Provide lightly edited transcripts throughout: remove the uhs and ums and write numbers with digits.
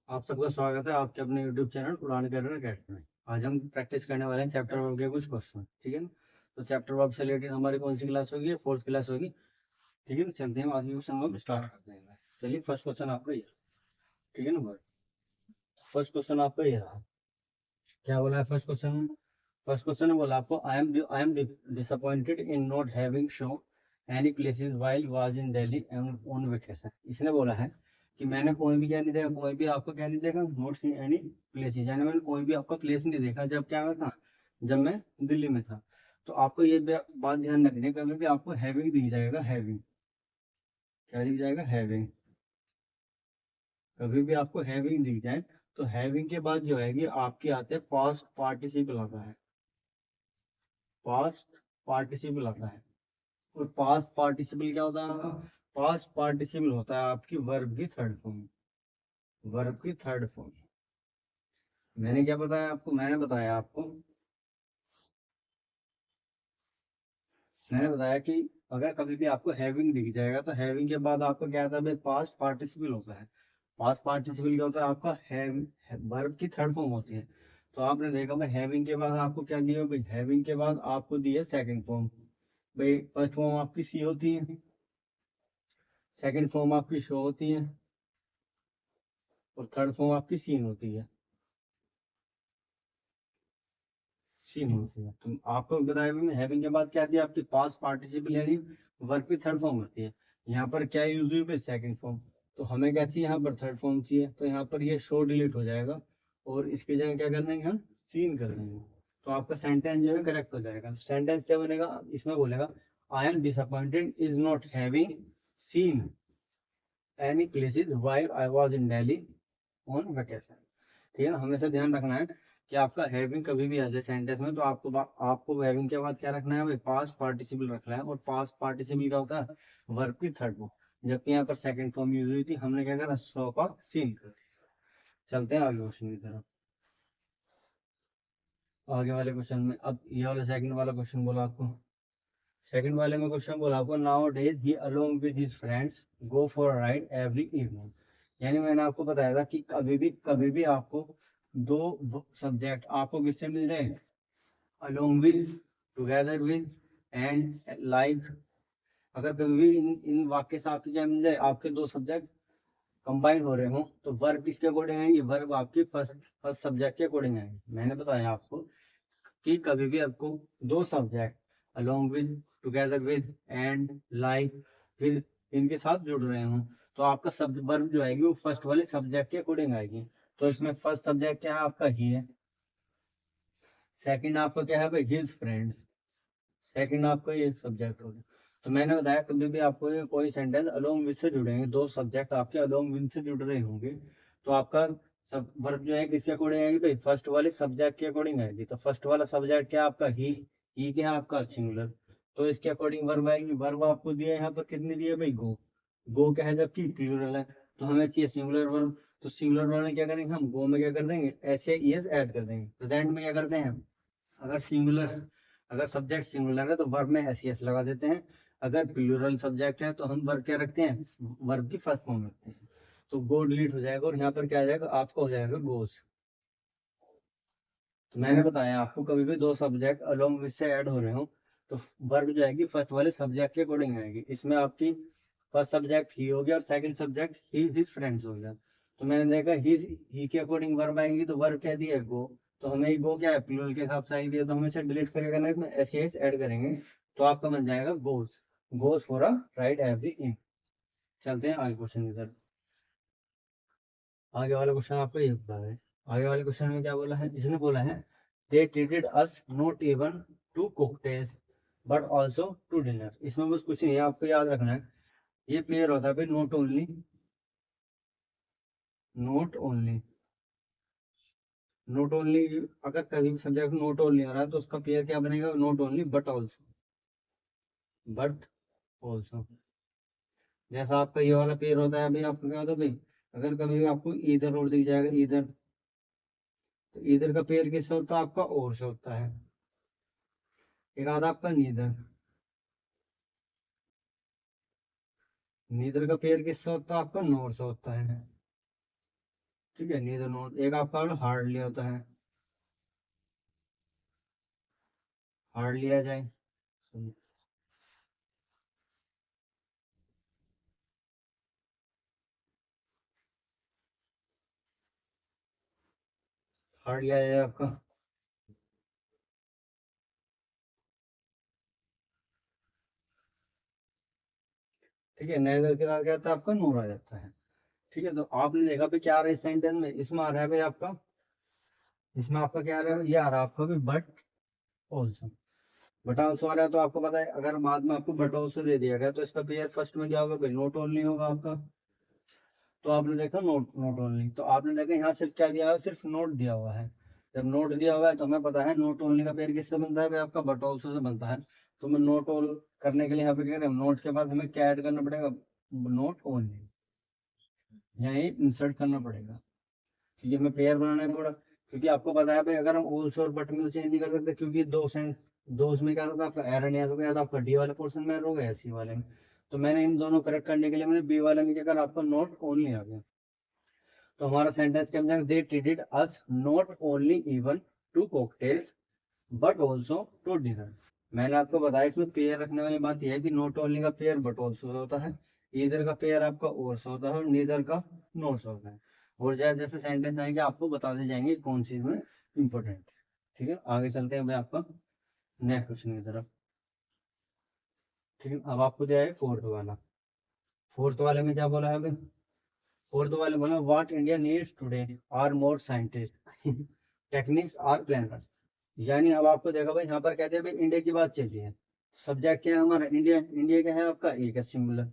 आप सबका स्वागत है आपके अपने YouTube चैनल उड़ान कैरियर अकेडमी में। आज हम प्रैक्टिस करने वाले हैं चैप्टर 1 के कुछ क्वेश्चन, ठीक है ना। तो चैप्टर 1 से रिलेटेड हमारी कौन सी क्लास होगी? 4th क्लास होगी, ठीक है ना। चलते हैं आज के क्वेश्चन को स्टार्ट करते हैं। चलिए फर्स्ट क्वेश्चन आपका ये, ठीक है ना। फर्स्ट क्वेश्चन आपका ये रहा। क्या बोला है फर्स्ट क्वेश्चन? फर्स्ट क्वेश्चन ने बोला आपको I am disappointed in not having show any places while was in Delhi on vacation. इसने बोला है कि मैंने कोई भी क्या नहीं देखा, कोई भी आपको क्या नहीं देखा, नोट सी एनी प्लेसेस, यानी मैंने कोई भी आपका प्लेस नहीं देखा जब क्या मैं था, जब मैं दिल्ली में था। तो आपको ये बात ध्यान रखनी है, कभी भी आपको हैविंग दिख जाएगा, हैविंग क्या दिख जाएगा, हैविंग। कभी भी आपको हैविंग दिख जाए तो हैविंग के बाद जो है कि आपके आते हैं पास्ट पार्टिसिपल आता है, पास्ट पार्टिसिपल आता है। और पास्ट पार्टिसिपल क्या होता है आपका? पास्ट पार्टिसिपल होता है आपकी वर्ब की थर्ड फॉर्म, वर्ब की थर्ड फॉर्म। मैंने क्या बताया आपको? मैंने बताया कि अगर कभी भी आपको हैविंग दिख जाएगा तो हैविंग के बाद आपको क्या आता है भाई? पास्ट पार्टिसिपल होता है। पास्ट पार्टिसिपल क्या होता है आपका? वर्ब की थर्ड फॉर्म होती है। तो आपने देखा भाई हैविंग के बाद आपको क्या दिया भाई? हैविंग के बाद आपको दी है सेकंड फॉर्म। भाई फर्स्ट फॉर्म आपकी सी होती है, सेकंड फॉर्म आपकी शो होती है, और थर्ड फॉर्म आपकी सीन होती है, सीन होती है। तो आपको बताया मैंने हैविंग के बाद क्या दिया आपकी? पास्ट पार्टिसिपल यानी वर्ब की थर्ड फॉर्म होती है। यहाँ पर क्या यूज हुई? Second form. तो हमें क्या चाहिए? यहाँ पर थर्ड फॉर्म चाहिए। तो यहाँ पर ये शो डिलीट हो जाएगा और इसकी जगह क्या कर देंगे हम? सीन कर देंगे। तो आपका सेंटेंस जो है करेक्ट हो जाएगा। सेंटेंस क्या बनेगा? इसमें बोलेगा I am disappointed is not having seen any places while I was in Delhi on vacation. ठीक है ना। हमेशा ध्यान रखना है कि आपका हैविंग कभी भी आ जाए सेंटेंस में तो आपको हैविंग के बाद क्या रखना है भाई? पास्ट पार्टिसिपल रखना है। और पास्ट पार्टिसिपल क्या होता है? वर्ब की थर्ड फॉर्म। जबकि यहाँ पर सेकंड फॉर्म यूज हुई थी, हमने क्या करा? सो का सीन कर दिया। चलते हैं आगे क्वेश्चन की तरफ। आगे वाले क्वेश्चन में अब ये वाला सेकंड वाला क्वेश्चन बोला आपको। सेकंड वाले में क्वेश्चन बोला आपको now days he along with his friends go for a ride every evening. यानी मैंने आपको बताया था कि कभी भी आपको दो सब्जेक्ट आपको किससे मिल जाए? Along with, together with, and like. अगर कभी भी इन वाक्य से आपके क्या मिल जाए? आपके दो सब्जेक्ट कंबाइन हो रहे हो तो वर्ब किसके अकॉर्डिंग आएंगे? वर्ब आपकी फर्स्ट फर्स्ट सब्जेक्ट के अकॉर्डिंग आएंगे। मैंने बताया आपको कि कभी भी आपको दो subject along with, together with, and, like, with इनके साथ जुड़ रहे हो तो आपका सब वर्ब जो आएगी वो फर्स्ट वाले सब्जेक्ट के अकॉर्डिंग आएगी। तो इसमें फर्स्ट सब्जेक्ट क्या है आपका? ही है। सेकंड आपका क्या है भाई? His friends. सेकंड आपका ये सब्जेक्ट हो गया। तो मैंने बताया कभी भी आपको ये कोई सेंटेंस अलोंग विद से जुड़ेंगे, दो सब्जेक्ट आपके अलोंग विद से जुड़ रहे होंगे तो आपका सब वर्ब जो है किसके अकॉर्डिंग आएगी भाई? फर्स्ट वाले सब्जेक्ट के अकॉर्डिंग आएगी। तो फर्स्ट वाला सब्जेक्ट क्या है आपका? ही क्या है आपका? सिंगुलर। तो इसके अकॉर्डिंग वर्ब आएगी। वर्ब आपको दिया है यहाँ पर कितनी दी है भाई? गो। गो क्या है? जबकि प्लूरल है तो हमें चाहिए सिंगुलर वर्ब। तो सिंगुलर वर्ब में क्या करेंगे हम? गो में क्या कर देंगे? ऐसे ईएस ऐड कर देंगे। प्रेजेंट में क्या करते हैं? अगर सिंगुलर, अगर सब्जेक्ट सिंगुलर है तो वर्ब में एस एस लगा देते हैं। अगर प्लूरल सब्जेक्ट है तो हम वर्ब क्या रखते हैं? वर्ब की फर्स्ट फॉर्म रखते हैं। तो गो डिलीट हो जाएगा और यहाँ पर क्या आ जाएगा? आपको हो जाएगा गोस। तो मैंने बताया आपको कभी भी दो सब्जेक्ट अलोंग विद से ऐड हो रहे हो तो वर्ब जो आएगी फर्स्ट वाले सब्जेक्ट के अकॉर्डिंग आएगी। इसमें आपकी फर्स्ट सब्जेक्ट ही हो गया और सेकंड सब्जेक्ट ही हिज फ्रेंड्स हो गया। तो मैंने देखा ही के अकॉर्डिंग वर्ब आएंगी तो वर्ब क्या दिया है? गो। तो हमें गो क्या है? प्लूरल के हिसाब से आएगी तो हमें इसे डिलीट करके करना है, इसमें एस एस ऐड करेंगे तो आपका बन जाएगा goes. Goes for a right every in. चलते हैं आगे क्वेश्चन की तरफ। आगे वाला क्वेश्चन आपको ये बता है। आगे वाले क्वेश्चन में क्या बोला है? इसने बोला है they treated us not even to cocktails but also to dinner. इसमें बस कुछ नहीं है, आपको याद रखना है ये पेयर होता है भाई not only, not only, not only. अगर कभी भी सब्जेक्ट नॉट ओनली आ रहा है तो उसका पेयर क्या बनेगा? Not only but also, but also. जैसा आपका ये वाला पेयर होता है भाई, आपको क्या होता है भाई? अगर कभी भी आपको इधर और दिख जाएगा इधर, तो इधर का पेयर किससे होता है? आपका और से होता है। एक आधा आपका नीदर, नीदर का पेयर किससे होता है? आपका नॉर से होता है। ठीक है, नीदर नोट। एक आपका हार्डली होता है, हार्डली आ जाए, हार्डली आ जाए आपका। ठीक है, नेदर के साथ क्या आता है आपका, नोर आ जाता है। ठीक है, तो आपने देखा भी क्या आ रहा है इस सेंटेंस में, इसमें आ रहा है भाई आपका, इसमें आपका क्या आ रहा है, ये आ रहा है आपका भी बट ऑल्सो। बट ऑल्सो आ रहा है, तो आपको पता है अगर बाद में आपको बट ऑल्सो दे दिया गया तो इसका पेयर फर्स्ट में क्या होगा भाई, नोट ओनली होगा आपका। तो आपने देखा नोट, नोट ओनली, तो आपने देखा यहाँ सिर्फ क्या दिया हुआ है, सिर्फ नोट दिया हुआ है। जब नोट दिया हुआ है तो हमें पता है नोट ओनली का पेयर किससे बनता है भाई, आपका बट ऑल्सो से बनता है। तो मैं नोट ऑल करने के लिए यहाँ पे क्या करें, नोट के बाद हमें क्या ऐड करना पड़ेगा, नोट ओनली, यही इंसर्ट करना पड़ेगा, क्योंकि हमें पेयर बनाना है पूरा। क्योंकि आपको पता है भाई अगर हम ऑल्सो और बट में तो चेंज नहीं कर सकते, क्योंकि दो उसमें क्या होता है आपका एरर नहीं आ सकता, या तो आपका डी वाले पोर्शन में एरर होगा या सी वाले में। तो मैंने इन दोनों करेक्ट करने के लिए मैंने बी वाले में क्या करा, आपका नोट ओनली आ गया। तो हमारा सेंटेंस क्या बन, they treated us not only even to cocktails but also to dinner. मैंने आपको बताया इसमें पेयर रखने वाली बात यह है कि नॉट ओनली का पेयर बट ऑल्सो होता है, इधर का पेयर आपका और से होता है और नीदर का नॉट से होता है। और जैसे जैसे सेंटेंस आएंगे आपको बताते जाएंगे कौन सी में इंपॉर्टेंट। ठीक है, आगे चलते हैं भाई आपका नेक्स्ट क्वेश्चन की तरफ। ठीक है, अब आपको दिया है फोर्थ वाला। फोर्थ वाले में क्या बोला है भाई, फोर्थ वाले बोला what India needs today are more scientist techniques are planners. यानी अब आपको देखा भाई यहाँ पर कहते हैं भाई इंडिया की बात चल रही है, सब्जेक्ट क्या है हमारा, इंडिया। इंडिया क्या है आपका, एक है सिंगुलर।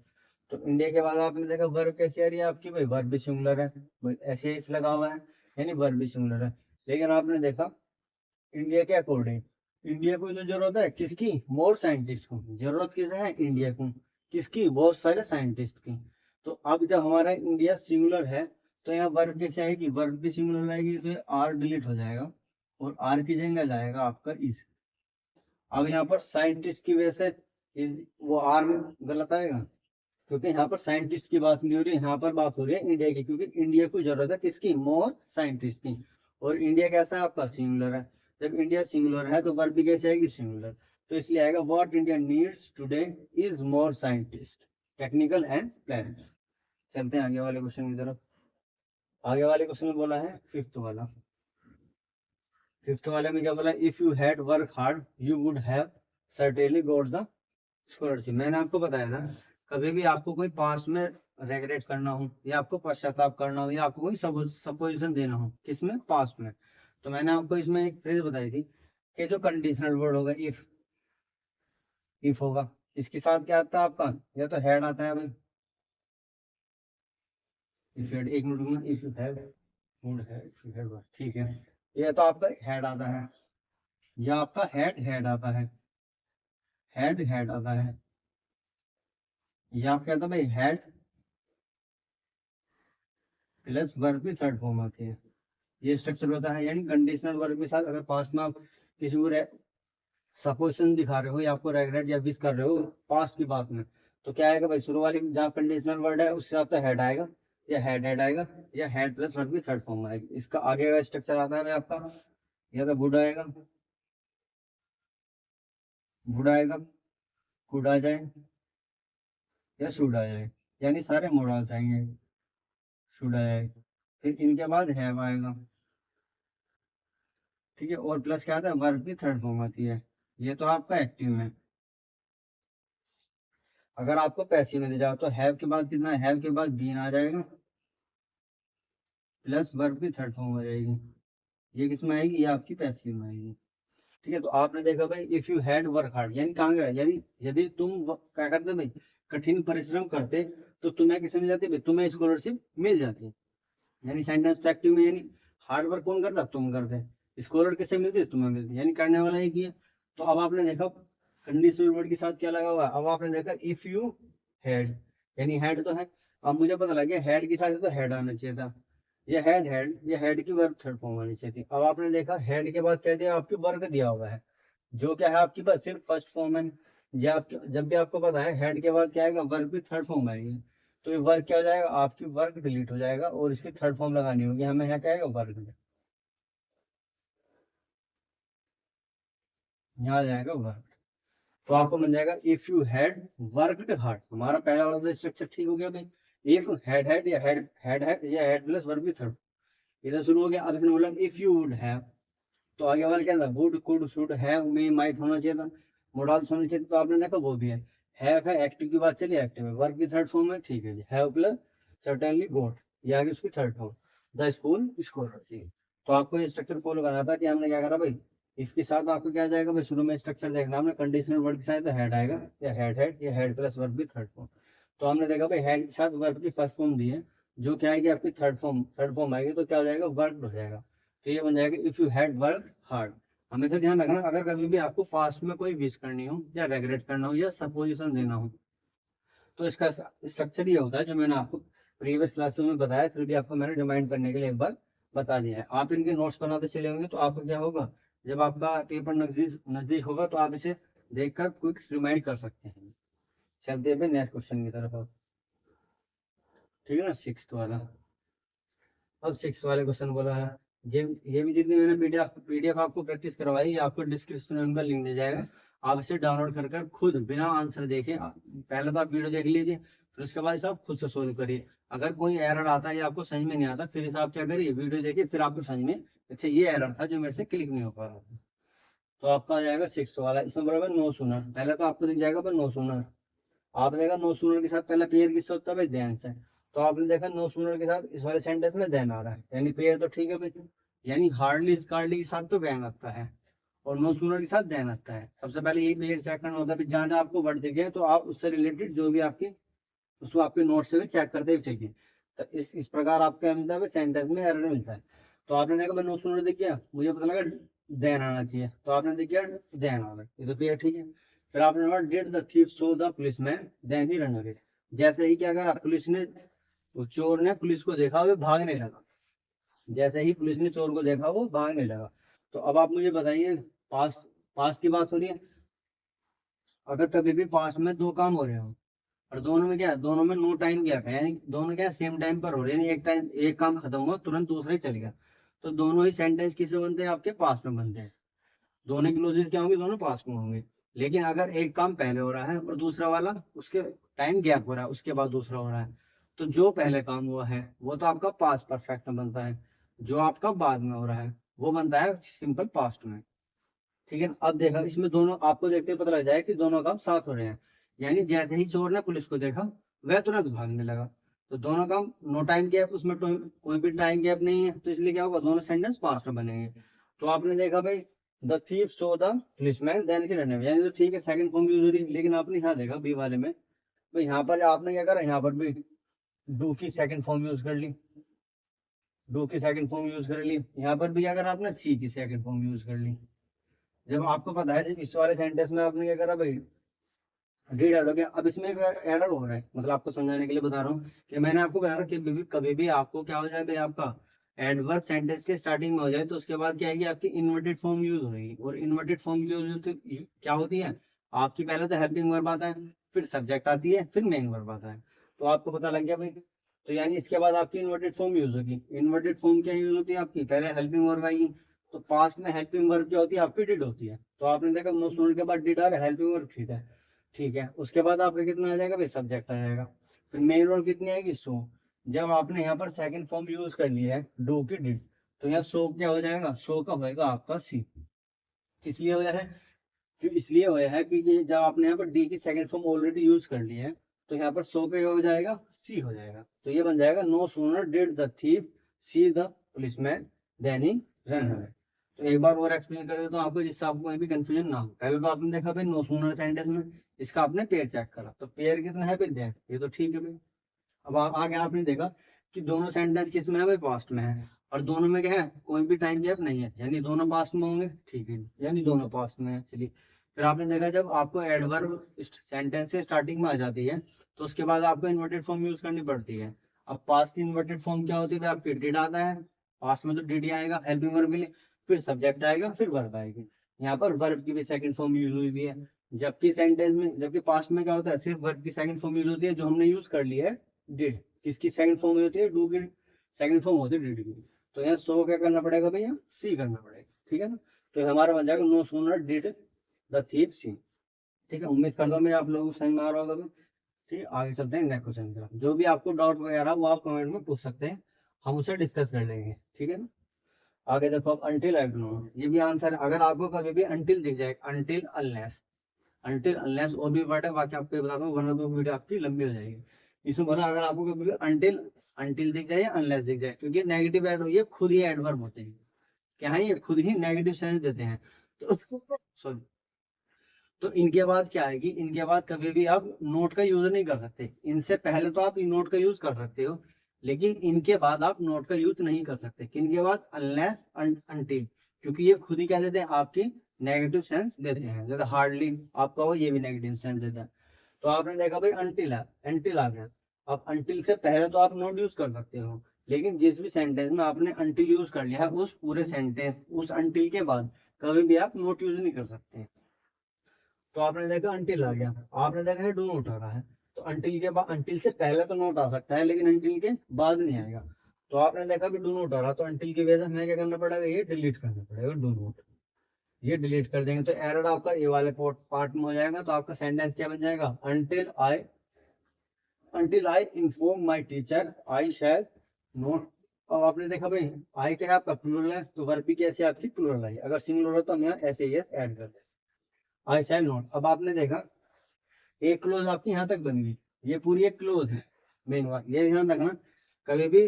तो इंडिया के बाद आपने देखा वर्ब कैसी आ रही है आपकी भाई, वर्ब भी सिंगुलर है, ऐसे ही लगा हुआ है, यानी वर्ब भी सिंगुलर है। लेकिन आपने देखा इंडिया के अकॉर्डिंग, इंडिया को जो जरूरत है किसकी, मोर साइंटिस्ट को। जरूरत किसे है, इंडिया को। किसकी, बहुत सारे साइंटिस्ट की। तो अब जब हमारा इंडिया सिंगुलर है तो यहाँ वर्ब कैसे आएगी, वर्ब भी सिंगुलर आएगी, तो आर डिलीट हो जाएगा और आर की जगह जाएगा आपका इस। अब यहाँ पर साइंटिस्ट की वजह से वो आर में गलत आएगा, क्योंकि यहाँ पर साइंटिस्ट की बात नहीं हो रही, यहाँ पर बात हो रही है इंडिया की, क्योंकि इंडिया को जरूरत है किसकी, मोर साइंटिस्ट की। और इंडिया कैसा है आपका, सिंगुलर है। जब इंडिया सिंगुलर है तो वर्ब भी कैसे आएगी, सिंगुलर। तो इसलिए आएगा what India needs today is more scientist technical and plan. चलते हैं आगे वाले क्वेश्चन की तरफ। आगे वाले क्वेश्चन में बोला है फिफ्थ वाला। फिफ्थ वाले में क्या बोला, if you had work hard you would have certainly got the scholarship. मैंने आपको बताया था कभी भी आपको कोई पास में रेगरेट करना हो या आपको पश्चाताप करना हो या आपको कोई सपोजिशन देना हो किसमें, पास में, तो मैंने आपको इसमें एक फ्रेज बताई थी कि जो कंडीशनल वर्ड होगा इफ होगा, इसके साथ क्या आता है आपका, या तो हैड आता है भाई, इफ हैड, एक मिनट रुकना, if you have would have, if you had, ठीक है, ये तो आपका हैड आता है, या आपका हैड आता है, हैड आता है, या आप कहते हैं भाई हैड प्लस वर्ब की थर्ड फॉर्म आती है, ये स्ट्रक्चर होता है। यानी कंडीशनल वर्ब के साथ अगर पास्ट में आप किसी को सपोजिशन दिखा रहे हो या आपको रेगरेट या विश कर रहे हो पास्ट की बात में, तो क्या आएगा भाई, शुरू वाली जहाँ कंडीशनल वर्ड है उसके साथ तो हेड आएगा, या हेड आएगा, या हेड प्लस वर्ब की थर्ड फॉर्म आएगी। इसका आगे का स्ट्रक्चर आता है भाई आपका, या तो वुड आएगा, वुड आएगा, कुड आ जाए, या शुड आ जाए, यानी सारे मॉडल्स आएंगे, शुड आ जाए। फिर इनके बाद हैव आएगा, ठीक है, और प्लस क्या आता है, वर्ब की थर्ड फॉर्म आती है, ये तो आपका एक्टिव में। अगर आपको पैसिव में दे जाओ तो हैव के बाद कितना, हैव के बाद बीन आ जाएगा प्लस वर्ब की थर्ड फॉर्म आ जाएगी, ये किस में आएगी, ये आपकी पैसिव में आएगी। ठीक है, तो आपने देखा भाई if you had work hard, यानी कहाँ गया, यानी यदि तुम क्या करते भाई, कठिन परिश्रम करते तो तुम्हें किसे मिल जाती भाई, तुम्हें स्कॉलरशिप मिल जाती। यानी सेंटेंस एक्टिव में, यानी हार्ड वर्क कौन करता, तुम करते, स्कॉलर किसे मिलती, तुम्हें मिलती, यानी करने वाला एक ही है। तो अब आपने देखा कंडीशनल वर्ड के साथ क्या लगा हुआ है, अब आपने देखा इफ यू हैड, यानी हैड तो है, अब मुझे पता लग गया हैड के साथ तो हैड आना चाहिए था, ये हेड की वर्ब थर्ड फॉर्म आनी चाहिए थी। अब आपने देखा हेड के बाद कह दिया आपकी वर्ग दिया हुआ है, जो क्या है आपके पास सिर्फ फर्स्ट फॉर्म है। जब भी आपको पता है हेड के बाद क्या आएगा, वर्ग भी थर्ड फॉर्म आएगी। तो ये वर्क क्या हो जाएगा, आपकी वर्क डिलीट हो जाएगा और इसकी थर्ड फॉर्म लगानी होगी हमें। यहाँ क्या आएगा, वर्क, यहाँ आ जाएगा वर्क। तो आपको बन जाएगा if you had worked hard. हमारा पहला वाला स्ट्रक्चर ठीक हो गया भाई। इफ हैड या हैड प्लस वर्ब की थर्ड, इधर शुरू हो गया। अब इसने बोला इफ यू वुड हैव, तो आगे वाला क्या था, would could should have may might होना चाहिए था, मोडाल्स होने चाहिए। तो आपने देखा वो भी है एक्टिव की बात चली, एक्टिव है, वर्ब की थर्ड फॉर्म है, ठीक है जी, हैव प्लस सर्टेनली गोट, ये आगे उसकी third form, the school scholar. तो आपको ये स्ट्रक्चर फॉलो करना था कि हमने क्या करा भाई, इसके साथ आपको क्या जाएगा भाई, शुरू में स्ट्रक्चर देखना हमने, कंडीशनल वर्ड के साथ तो हेड आएगा, या हेड प्लस वर्ब की थर्ड फॉर्म। तो हमने देखा भाई हेड के साथ वर्ब की फर्स्ट फॉर्म दी है, जो क्या आएगी आपकी थर्ड फॉर्म आएगी, तो क्या हो जाएगा, वर्क हो जाएगा। तो ये बन जाएगा if you had work hard. हमेशा ध्यान रखना, अगर कभी भी आपको पास्ट में कोई विश करनी हो या रेगरेट करना हो या सपोजिशन देना हो, तो इसका स्ट्रक्चर ये होता है जो मैंने आपको प्रीवियस क्लास में बताया, फिर भी आपको मैंने रिमाइंड करने के लिए एक बार बता दिया है। आप इनके नोट्स बनाते चले होंगे तो आपको क्या होगा, जब आपका पेपर नजदीक होगा तो आप इसे देखकर क्विक रिमाइंड कर सकते हैं। चलते हैं नेक्स्ट क्वेश्चन की तरफ अब, ठीक है ना, सिक्स्थ वाला। अब सिक्स वाले क्वेश्चन बोला है, ये भी जितनी मैंने पीडीएफ आपको प्रैक्टिस करवाई, ये आपको डिस्क्रिप्शन में उनका लिंक दे जाएगा। आप इसे डाउनलोड कर खुद बिना आंसर देखे, पहले तो आप वीडियो देख लीजिए, फिर उसके बाद इसे आप खुद से सोल्व करिए। अगर कोई एरर आता है या आपको समझ में नहीं आता, फिर इसे आप क्या करिए, वीडियो देखिए, फिर आपको समझ में, अच्छा ये एरर था जो मेरे से क्लिक नहीं हो पा रहा था। तो आपका आ जाएगा सिक्स वाला, इसमें बराबर नो सुनर। पहले तो आपको दिख जाएगा नो सुनर, आपने देखा नो सुनर के साथ पहला पेयर किससे होता है भाई, देन से। तो आपने देखा नो सुनर के साथ इस वाले सेंटेंस में देन आ रहा है, यानी पेयर तो ठीक है भाई, यानी हार्डली स्कार्डली के साथ तो वैन आता है और नो सुनर के साथ देन आता है। सबसे पहले यही पेयर चेक करना होता है, जहां जहां आपको वर्ड दिखे तो आप उससे रिलेटेड जो भी आपकी, उसको आपके नोट से भी चेक करते हुए चलिए। तो इस प्रकार आपको मिलता है सेंटेंस में एरर मिलता है। तो आपने देखा भाई नो सुनर दिख गया, मुझे पता लगा देन आना चाहिए, तो आपने दिख गया देन आ रहा है, ये तो पेयर ठीक है। फिर आपने बोला did the thief saw the policeman then he run away. जैसे ही क्या करा, पुलिस ने, चोर ने पुलिस को देखा वो भागने लगा, जैसे ही पुलिस ने चोर को देखा वो भागने लगा। तो अब आप मुझे बताइए, पास्ट पास्ट की बात हो रही है, अगर कभी भी पास्ट में दो काम हो रहे हो और दोनों में क्या है, दोनों में नो टाइम गैप है, यानी दोनों क्या सेम टाइम पर हो रहे हैं, यानी एक काम खत्म हुआ तुरंत दूसरा ही चल गया, तो दोनों ही सेंटेंस किसे बनते हैं, आपके पास्ट में बनते हैं। दोनों की क्लोजेस क्या होंगे, दोनों पास्ट में होंगे। लेकिन अगर एक काम पहले हो रहा है और दूसरा वाला उसके टाइम गैप हो रहा है, उसके बाद दूसरा हो रहा है, तो जो पहले काम हुआ है वो तो आपका पास्ट परफेक्ट में बनता है, जो आपका बाद में हो रहा है वो बनता है सिंपल पास्ट में। ठीक है, अब देखा इसमें दोनों आपको देखते ही पता लग जाए कि दोनों काम साथ हो रहे हैं, यानी जैसे ही चोर ने पुलिस को देखा वह तुरंत भागने लगा, तो दोनों काम नो टाइम गैप, उसमें कोई भी टाइम गैप नहीं है, तो इसलिए क्या होगा, दोनों सेंटेंस पास्ट में बनेंगे। तो आपने देखा भाई the thief saw the policeman then he run away, यानी तो ठीक है सेकंड फॉर्म यूज हो रही है, लेकिन आपने यहाँ देखा बी वाले में भाई, यहाँ पर आपने क्या करा, यहाँ पर भी डू की सेकंड फॉर्म यूज कर ली, डू की सेकंड फॉर्म यूज कर ली, यहाँ पर भी क्या करा आपने, सी की सेकंड फॉर्म यूज कर ली। जब आपको पता है जब इस वाले सेंटेंस में आपने क्या करा भाई, डी डाल हो गया। अब इसमें एक एरर हो रहा है, मतलब आपको समझाने के लिए बता रहा हूँ कि मैंने आपको कहा कि कभी भी आपको क्या हो जाए भाई, आपका एडवर्ब सेंटेंस के स्टार्टिंग में हो जाए तो उसके बाद क्या आएगी, आपकी इन्वर्टेड फॉर्म यूज होगी, और इन्वर्टेड फॉर्म यूज होती क्या होती है, आपकी पहले तो हेल्पिंग वर्ब आता है, फिर सब्जेक्ट आती है, फिर मेन वर्ब आता है। तो आपको पता लग गया भाई, तो यानी इसके बाद आपकी इन्वर्टेड फॉर्म यूज होगी। इन्वर्टेड फॉर्म क्या यूज होती है आपकी, पहले हेल्पिंग वर्ब आएगी, तो पास्ट में हेल्पिंग वर्ब क्या होती है आपकी, डिड होती है। तो आपने देखा नो सुनने के बाद डिड आ रहा है, हेल्पिंग वर्ब ठीक है, ठीक है। उसके बाद आपका कितना आ जाएगा भाई, सब्जेक्ट आ जाएगा। फिर मेन वर्ब कितनी आएगी, सो। जब आपने यहाँ पर सेकंड फॉर्म यूज कर लिया है डू की डिड, तो यहाँ सो क्या हो जाएगा, सो का होएगा आपका सी। किस लिए होया है, क्यों इसलिए होया है क्योंकि जब आपने यहाँ पर डी की सेकंड फॉर्म ऑलरेडी यूज कर ली है, तो यहाँ पर सो का हो जाएगा, सी हो जाएगा। तो ये बन जाएगा no sooner did the thief see the policeman then he run away. तो एक बार और एक्सप्लेन कर देता हूँ आपको, जिससे आपको कोई भी कंफ्यूजन ना हो। पहले तो आपने देखा भाई नो सूनर सेंटेंस में इसका आपने पेयर चेक करा, तो पेयर कितना है भाई, देन, ये तो ठीक है भाई। अब आगे आपने देखा कि दोनों सेंटेंस किस में है भाई, पास्ट में है, और दोनों में क्या है, कोई भी टाइम गैप नहीं है, यानी दोनों पास्ट में होंगे, ठीक है, यानी दोनों पास्ट में है। चलिए फिर आपने देखा जब आपको एडवर्ब सेंटेंस के स्टार्टिंग में आ जाती है तो उसके बाद आपको इन्वर्टेड फॉर्म यूज करनी पड़ती है। अब पास्ट की इन्वर्टेड फॉर्म क्या होती है, आपकी डिड आता है, पास्ट में तो डिड ही आएगा हेल्पिंग वर्ब के लिए, फिर सब्जेक्ट आएगा, फिर वर्ब आएगी। यहाँ पर वर्ब की भी सेकंड फॉर्म यूज हुई है, जबकि सेंटेंस में, जबकि पास्ट में क्या होता है, सिर्फ वर्ब की सेकंड फॉर्म यूज होती है जो हमने यूज कर ली है डिड, किसकी सेकंड फॉर्म होती है, डू की सेकंड फॉर्म होती है डिड की। तो यहाँ सो क्या करना पड़ेगा भैया, सी करना पड़ेगा, ठीक है ना। तो हमारा बन जाएगा no sooner did the thief see. ठीक है, उम्मीद करता हूँ मैं आप लोगों को समझ में आ रहा होगा अभी। ठीक है, आगे चलते हैं नेक्स्ट क्वेश्चन की तरफ। जो भी आपको डाउट वगैरह वो आप कमेंट में पूछ सकते हैं, हम उसे डिस्कस कर लेंगे, ठीक है ना। आगे देखो अब अनटिल आई डोंट नो, ये भी आंसर है। अगर आपको कभी भी अनटिल दिख जाए, अनटिल अनलेस, अनटिल अनलेस और भी वर्ड है, बाकी आपको बताता हूँ वरना तो वीडियो आपकी लंबी हो जाएगी। इसमें बोला अगर आपको कभी भी अनटिल अनटिल दिख जाए या अनलेस दिख जाए, क्योंकि नेगेटिव एड हुई है, खुद ही एडवर्ब होते हैं, क्या है ये, खुद ही नेगेटिव सेंस देते हैं। तो सॉरी, तो इनके बाद क्या है कि इनके बाद कभी भी आप नोट का यूज नहीं कर सकते। इनसे पहले तो आप नोट का यूज कर सकते हो, लेकिन इनके बाद आप नोट का यूज नहीं कर सकते। किनके बाद, अनलेस अनटिल, क्योंकि ये खुद ही क्या देते हैं, आपकी नेगेटिव सेंस देते हैं। जैसे हार्डली आपका हो, ये भी नेगेटिव सेंस देता है। तो आपने देखा भाई अनटिल है, अनटिल आ गया। अब अनटिल से पहले तो आप नोट यूज कर सकते हो, लेकिन जिस भी सेंटेंस में आपने अनटिल यूज कर लिया है, उस पूरे सेंटेंस, उस अनटिल के बाद कभी भी आप नोट यूज नहीं कर सकते। तो आपने देखा अंटिल आ गया, आपने देखा है डू नोट आ रहा है। तो अंटिल के बाद, अंटिल से पहले तो नोट आ सकता है, लेकिन अंटिल के बाद नहीं आएगा। तो आपने देखा भी डू नोट आ रहा, तो अंटिल की वजह से हमें क्या करना पड़ेगा, ये डिलीट करना पड़ेगा डू नोट। ये डिलीट कर देंगे तो एरर आपका ये वाले पार्ट में हो जाएगा। तो आपका सेंटेंस क्या बन जाएगा, until I inform my teacher I shall not. अब आपने देखा भाई आई क्या है आपका प्लूरल है, तो वर्ब भी कैसे आपकी प्लूरल है। अगर सिंगुलर हो तो हम यहाँ ऐसे ही ऐड कर दें, आई शैल नोट। अब आपने देखा एक क्लोज आपकी यहाँ तक बन गई, ये पूरी एक क्लोज है। मेन वर्ब ये ध्यान रखना, कभी भी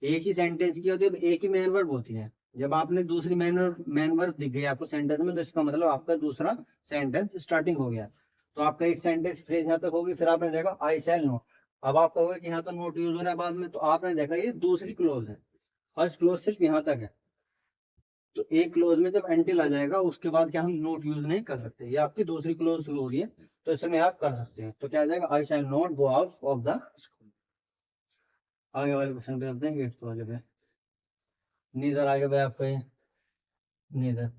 एक ही सेंटेंस की होती है, एक ही मेन वर्ब होती है। जब आपने दूसरी मेन वर्ब दिख गई आपको सेंटेंस में, तो इसका मतलब आपका दूसरा सेंटेंस स्टार्टिंग हो गया। तो आपका एक सेंटेंस फ्रेज यहाँ तक होगी, फिर आपने देखा आई शैल नोट। अब आप कहोगे कि यहाँ तो नोट यूज हो रहा है बाद में, तो आपने देखा ये दूसरी क्लोज है, फर्स्ट क्लोज सिर्फ यहाँ तक है। तो एक क्लोज में जब एंटिल आ जाएगा, उसके बाद क्या हम नोट यूज नहीं कर सकते, ये आपकी दूसरी क्लोज शुरू हो रही है, तो इसमें आप कर सकते हैं। तो क्या आ जाएगा, I shall not go out of the school. आगे वाले क्वेश्चन पे चलते हैं, गेट तो आगे पे नीदर आगे पे आपका ये नीदर।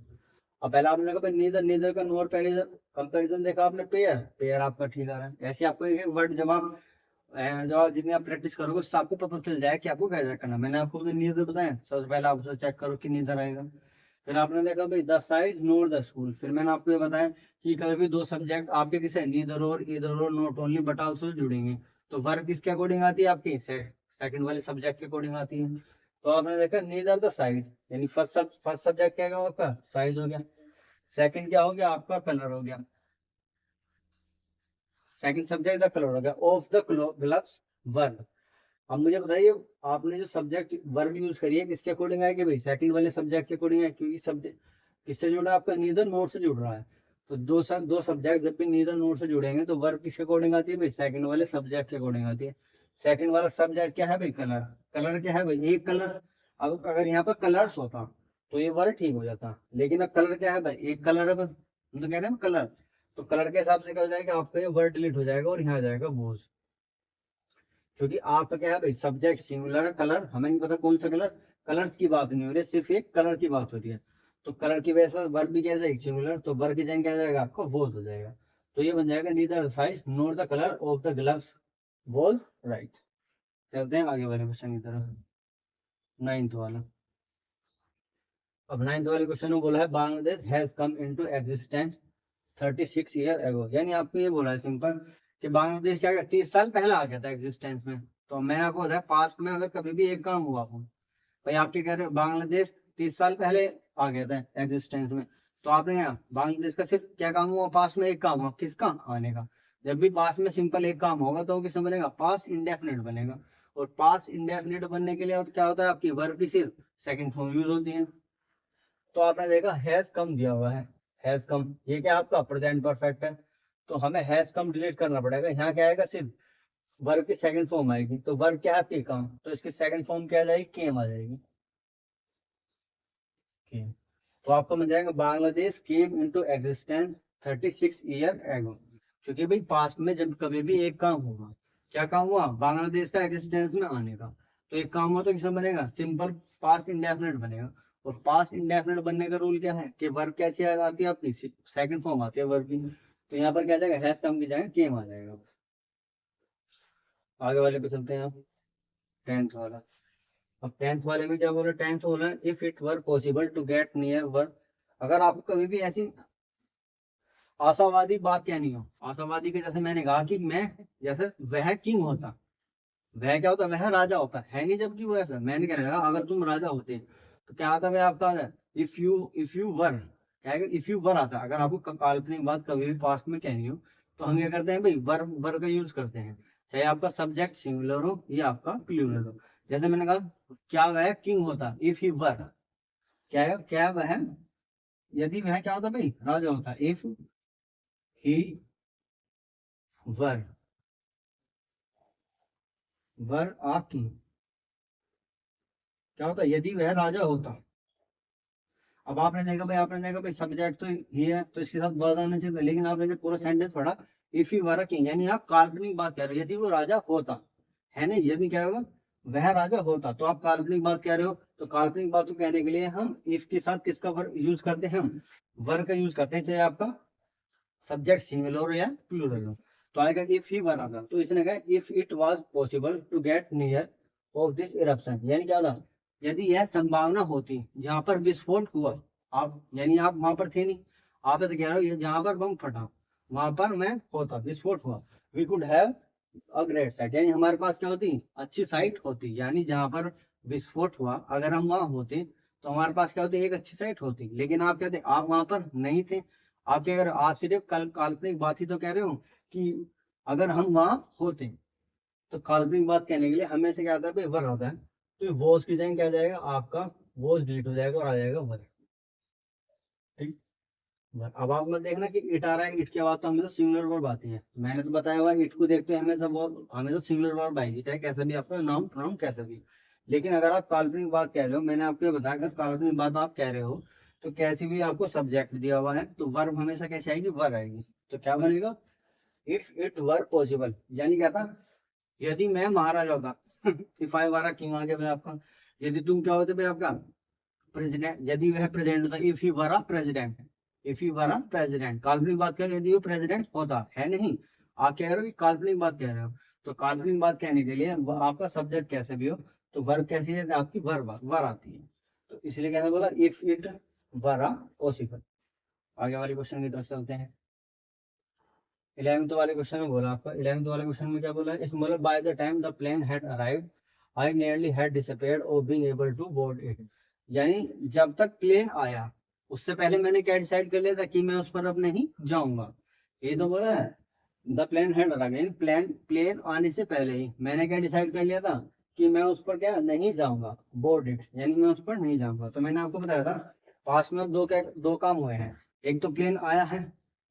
अब पहले आपने देखा नीदर, नीदर का नोर पहले कंपैरिजन देखा आपने, पेयर, पेयर आपका ठीक आ रहा है। ऐसे आपको एक एक वर्ड जब आप जितनी आप प्रैक्टिस करोगे उससे आपको पता चल जाए कि आपको क्या चेक करना। मैंने आपको नीदर बताया, सबसे पहले आप उसे चेक करो कि नीदर आएगा। फिर आपने देखा भाई the size note the school, फिर मैंने आपको ये बताया कि कभी भी दो सब्जेक्ट आपके किसे, नीदर और इधर और नॉट ओनली बट आल्सो जुड़ेंगे, तो वर्ब किसके अकॉर्डिंग आती है आपकी, सेकंड वाले सब्जेक्ट के अकॉर्डिंग आती है। तो आपने देखा नीदर द साइज, यानी फर्स्ट सब्जेक्ट क्या होगा आपका, साइज हो गया। सेकंड क्या हो गया आपका, कलर हो गया। सेकंड सब्जेक्ट द कलर हो गया, ऑफ द ग्लव्स वर्ब। अब मुझे बताइए, आपने जो सब्जेक्ट वर्ब यूज करी है किसके अकॉर्डिंग आएगी भाई, सेकंड वाले सब्जेक्ट के अकॉर्डिंग है, क्योंकि सब्जेक्ट किससे जुड़ा है आपका, नीदर नोट से जुड़ रहा है। तो दो सब्जेक्ट जब भी नीदर नोट से जुड़ेंगे तो वर्ब किसके अकॉर्डिंग आती है भाई, सेकंड वाले सब्जेक्ट के अकॉर्डिंग आती है। सेकंड वाला सब्जेक्ट क्या है भाई, कलर। कलर क्या है भाई, एक कलर। अब अगर यहाँ पर कलर्स होता तो ये वर्ड ठीक हो जाता, लेकिन अब कलर क्या है भाई, एक कलर है बस, हम तो कह रहे हैं कलर। तो कलर के हिसाब से क्या हो जाएगा आपका, ये वर्ड डिलीट हो जाएगा और यहाँ आ जाएगा बोझ। क्योंकि आपका क्या है भाई, सब्जेक्ट सिंगुलर है, कलर हमें नहीं पता कौन सा कलर, कलर्स की बात नहीं हो रही, सिर्फ एक कलर की बात हो रही है। तो कलर की वजह से वर्ब भी क्या जाएगा सिंगुलर, तो वर्ब की जगह क्या जाएगा आपको वॉज हो जाएगा। तो ये बन जाएगा neither size note the colour of the gloves was right. चलते हैं आगे वाले क्वेश्चन की तरफ, नाइन्थ वाला। अब नाइन्थ वाले क्वेश्चन में बोला है Bangladesh has come into existence 36 year ago, यानी आपको ये बोला है सिंपल कि बांग्लादेश क्या 30 साल पहले आ गया था एग्जिस्टेंस में। तो मैंने आपको बताया पास्ट में अगर कभी भी एक काम हुआ हो, भाई आपके कह रहे हो बांग्लादेश 30 साल पहले आ गया था एग्जिस्टेंस में, तो आपने यहाँ बांग्लादेश का सिर्फ क्या काम हुआ, पास्ट में एक काम हुआ, किसका, आने का। जब भी पास्ट में सिंपल एक काम होगा तो वो किसमें बनेगा, पास्ट इंडेफिनिट बनेगा। और पास्ट इंडेफिनिट बनने के लिए तो क्या होता है, आपकी वर्ब की सिर्फ सेकंड फॉर्म यूज होती है। तो आपने देखा हैज कम दिया हुआ है, हैज कम, ये क्या आपका प्रेजेंट परफेक्ट है, तो हमें हैज कम डिलीट करना पड़ेगा। यहाँ क्या आएगा, सिर्फ वर्ब की सेकंड फॉर्म आएगी। तो वर्ब क्या है आपकी, कम, तो इसकी सेकंड फॉर्म क्या आ जाएगी, केम आ जाएगी, केम। तो आपको मिल जाएगा Bangladesh came into existence 36 year ago. क्योंकि भाई पास्ट में जब कभी भी एक काम होगा, क्या काम हुआ, बांग्लादेश का एग्जिस्टेंस में आने का, तो एक काम हुआ तो किसमें बनेगा, सिंपल पास्ट इंडेफिनिट बनेगा। और पास्ट इंडेफिनिट बनने का रूल क्या है कि वर्ब कैसी आती है आपकी, सेकंड फॉर्म आती है वर्ब की। तो यहाँ पर क्या आ जाएगा, हैज कम की जाएगा केम आ जाएगा। आगे वाले पे चलते हैं आप, 10th वाला। अब 10th वाले में क्या बोला, 10th बोला if it were possible to get near where. अगर आपको कभी भी ऐसी आशावादी बात कहनी हो, आशावादी के जैसे मैंने कहा कि मैं, जैसे वह किंग होता, वह क्या होता, वह राजा होता है नहीं, जबकि वो ऐसा, मैंने कहने लगा अगर तुम राजा होते तो क्या आता है आपका, इफ यू वर, क्या है, इफ यू वर आता। अगर आपको काल्पनिक बात कभी भी पास्ट में कहनी हो तो हम क्या करते हैं भाई, वर का यूज करते हैं, चाहे आपका सब्जेक्ट सिंगुलर हो या आपका प्लूरल हो। जैसे मैंने कहा क्या वह किंग होता, इफ ही वर, क्या है, क्या वह, यदि वह क्या होता भाई, राजा होता, if he were, were uh king, क्या होता यदि वह राजा होता। अब आपने देखा भाई सब्जेक्ट तो ये है तो इसके साथ वर्ड आना चाहिए, लेकिन आपने जब पूरा सेंटेंस पढ़ा, if you were a king, यानी आप काल्पनिक बात कर रहे हो, यदि वो राजा होता है ना, यदि क्या होगा, वह राजा होता, तो आप काल्पनिक बात कह रहे हो। तो काल्पनिक बात को कहने के लिए हम इफ के साथ किसका वर्ग यूज करते हैं, हम वर्ग का यूज करते हैं, चाहे आपका सब्जेक्ट सिंगुलर हो या प्लूरल हो। तो आएगा इफ ही वर आता, तो इसने कहा if it was possible to get near of this eruption, यानी क्या था, यदि यह संभावना होती जहां पर विस्फोट हुआ, आप यानी आप वहां पर थे नहीं, आप ऐसे कह रहे हो ये जहां पर बम फटा वहां पर मैं होता, विस्फोट हुआ, we could have a great sight, यानी हमारे पास क्या होती, अच्छी साइट होती, यानी जहां पर विस्फोट हुआ अगर हम वहां होते तो हमारे पास क्या होती, एक अच्छी साइट होती। लेकिन आप कहते आप वहां पर नहीं थे, आप क्या कर रहे हो, आप सिर्फ काल्पनिक बात ही तो कह रहे हो कि अगर हम वहां होते। तो काल्पनिक बात कहने के लिए हमें से क्या आता है भाई, वर होता है, तो वॉज की जगह क्या जाएगा आपका, वॉज डिलीट हो जाएगा और आ जाएगा वर। ठीक, अब आप मत देखना कि इट आ रहा है, इट के बाद तो हमेशा सिंगुलर वर्ब आती है, मैंने तो बताया हुआ इट को देखते हैं हमेशा वर्ब, हमेशा सिंगुलर वर्ब आएगी, चाहे कैसा भी आपका नाउन प्रोनाउन कैसा भी। लेकिन अगर आप काल्पनिक बात कह रहे हो, मैंने आपको ये बताया अगर काल्पनिक बात आप कह रहे हो तो कैसी भी आपको सब्जेक्ट दिया हुआ है तो वर्ब हमेशा कैसे आएगी, वर आएगी। तो क्या बनेगा, इफ इट वर पॉसिबल, यानी क्या था, यदि मैं महाराजा होता if I were a king आ गया भाई आपका, यदि तुम क्या होते भाई आपका प्रेसिडेंट, यदि वह प्रेसिडेंट होता, if he were a president, if he were a president, काल्पनिक बात कर रहे हो, यदि वो प्रेसिडेंट होता है नहीं, आप कह रहे हो कि काल्पनिक बात कह रहे हो। तो काल्पनिक बात कहने के लिए आपका सब्जेक्ट कैसे भी हो तो वर्ब कैसी है, आपकी वर आती है। तो इसलिए कैसे बोला, if it were a possible. आगे वाले क्वेश्चन की तरफ चलते हैं। 11th वाले क्वेश्चन में बोला आपका, 11th वाले क्वेश्चन में क्या बोला है, इस मतलब by the time the plane had arrived I nearly had disappeared और being able to board it, यानी जब तक प्लेन आया उससे पहले मैंने क्या डिसाइड कर लिया था कि मैं उस पर अब नहीं जाऊंगा। ये तो बोला है द प्लेन हैड अराइव्ड, यानी प्लेन प्लेन आने से पहले ही मैंने क्या डिसाइड कर लिया था कि मैं उस पर क्या नहीं जाऊंगा, बोर्ड इट, यानी मैं उस पर नहीं जाऊंगा। तो मैंने आपको बताया था पास में अब दो काम हुए हैं, एक तो प्लेन आया है,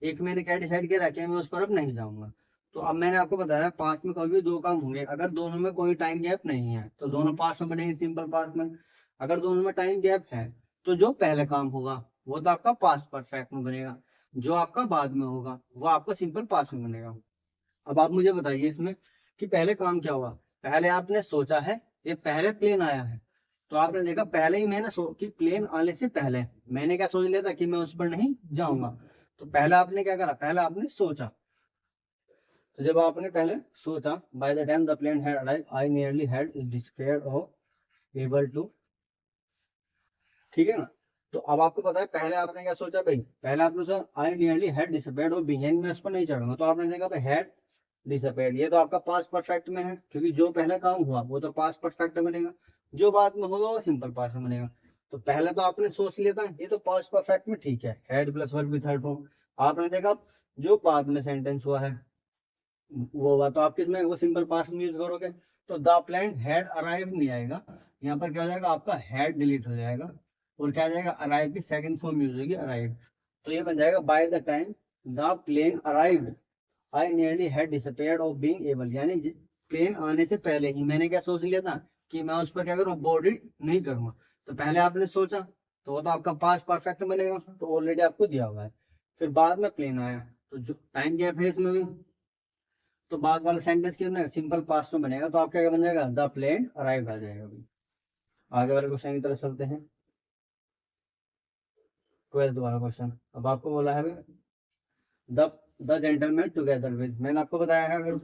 एक मैंने क्या डिसाइड किया कि मैं उस पर अब नहीं जाऊंगा। तो अब मैंने आपको बताया पास्ट में कभी भी दो काम होंगे, अगर दोनों में कोई टाइम गैप नहीं है तो दोनों पास्ट में बनेंगे, सिंपल पास्ट में। अगर दोनों में टाइम गैप है तो जो पहले काम होगा वो तो आपका पास्ट परफेक्ट में बनेगा, जो आपका बाद में होगा वो आपका सिंपल पास्ट में बनेगा। अब आप मुझे बताइए इसमें कि पहले काम क्या हुआ, पहले आपने सोचा है, ये पहले प्लेन आया है, तो आपने देखा पहले ही मैंने कि प्लेन आने से पहले मैंने क्या सोच लिया था कि मैं उस पर नहीं जाऊंगा। तो पहले आपने क्या करा, पहले आपने सोचा, तो जब आपने पहले सोचा by the time the plane had arrived I nearly had despaired of able to, ठीक है ना। तो अब आपको पता है पहले आपने क्या सोचा भाई, पहले आपने सोचा I nearly had disappeared of being, यानी मैं उस पर नहीं चढ़ूंगा, तो आपने देखा भाई हैड डिसअपीयर्ड, ये तो आपका पास्ट परफेक्ट में है क्योंकि जो पहला काम हुआ वो तो पास्ट परफेक्ट में बनेगा, जो बाद में होगा वो सिंपल पास्ट में बनेगा। तो पहले तो आपने सोच लिया था ये तो पास्ट परफेक्ट में ठीक है, had plus verb with third form. आपने देखा जो बाद में सेंटेंस हुआ है वो हुआ, तो आप किसमें वो सिंपल पास्ट में यूज करोगे, तो द प्लेन हैड अराइव नहीं आएगा, यहाँ पर क्या हो जाएगा आपका हैड डिलीट हो जाएगा और क्या आ जाएगा, अराइव की सेकंड फॉर्म यूज होगी अराइव। तो ये बन जाएगा by the time the plane arrived I nearly had disappeared of being able, यानी प्लेन आने से पहले ही मैंने क्या सोच लिया था कि मैं उस पर क्या करूँ, बोर्ड इट नहीं करूंगा। तो पहले आपने सोचा तो वो तो आपका पास्ट परफेक्ट बनेगा, तो ऑलरेडी आपको दिया हुआ है। फिर बाद में प्लेन आया तो जो टाइम गैप है इसमें भी, तो बाद वाला सेंटेंस क्यों ना सिंपल पास्ट में बनेगा, तो आपका क्या बन जाएगा, द प्लेन अराइव्ड आ जाएगा अभी। आगे वाले क्वेश्चन की तरफ चलते हैं। 12th वाला क्वेश्चन, अब आपको बोला है the the gentleman together with, मैंने आपको बताया है अगर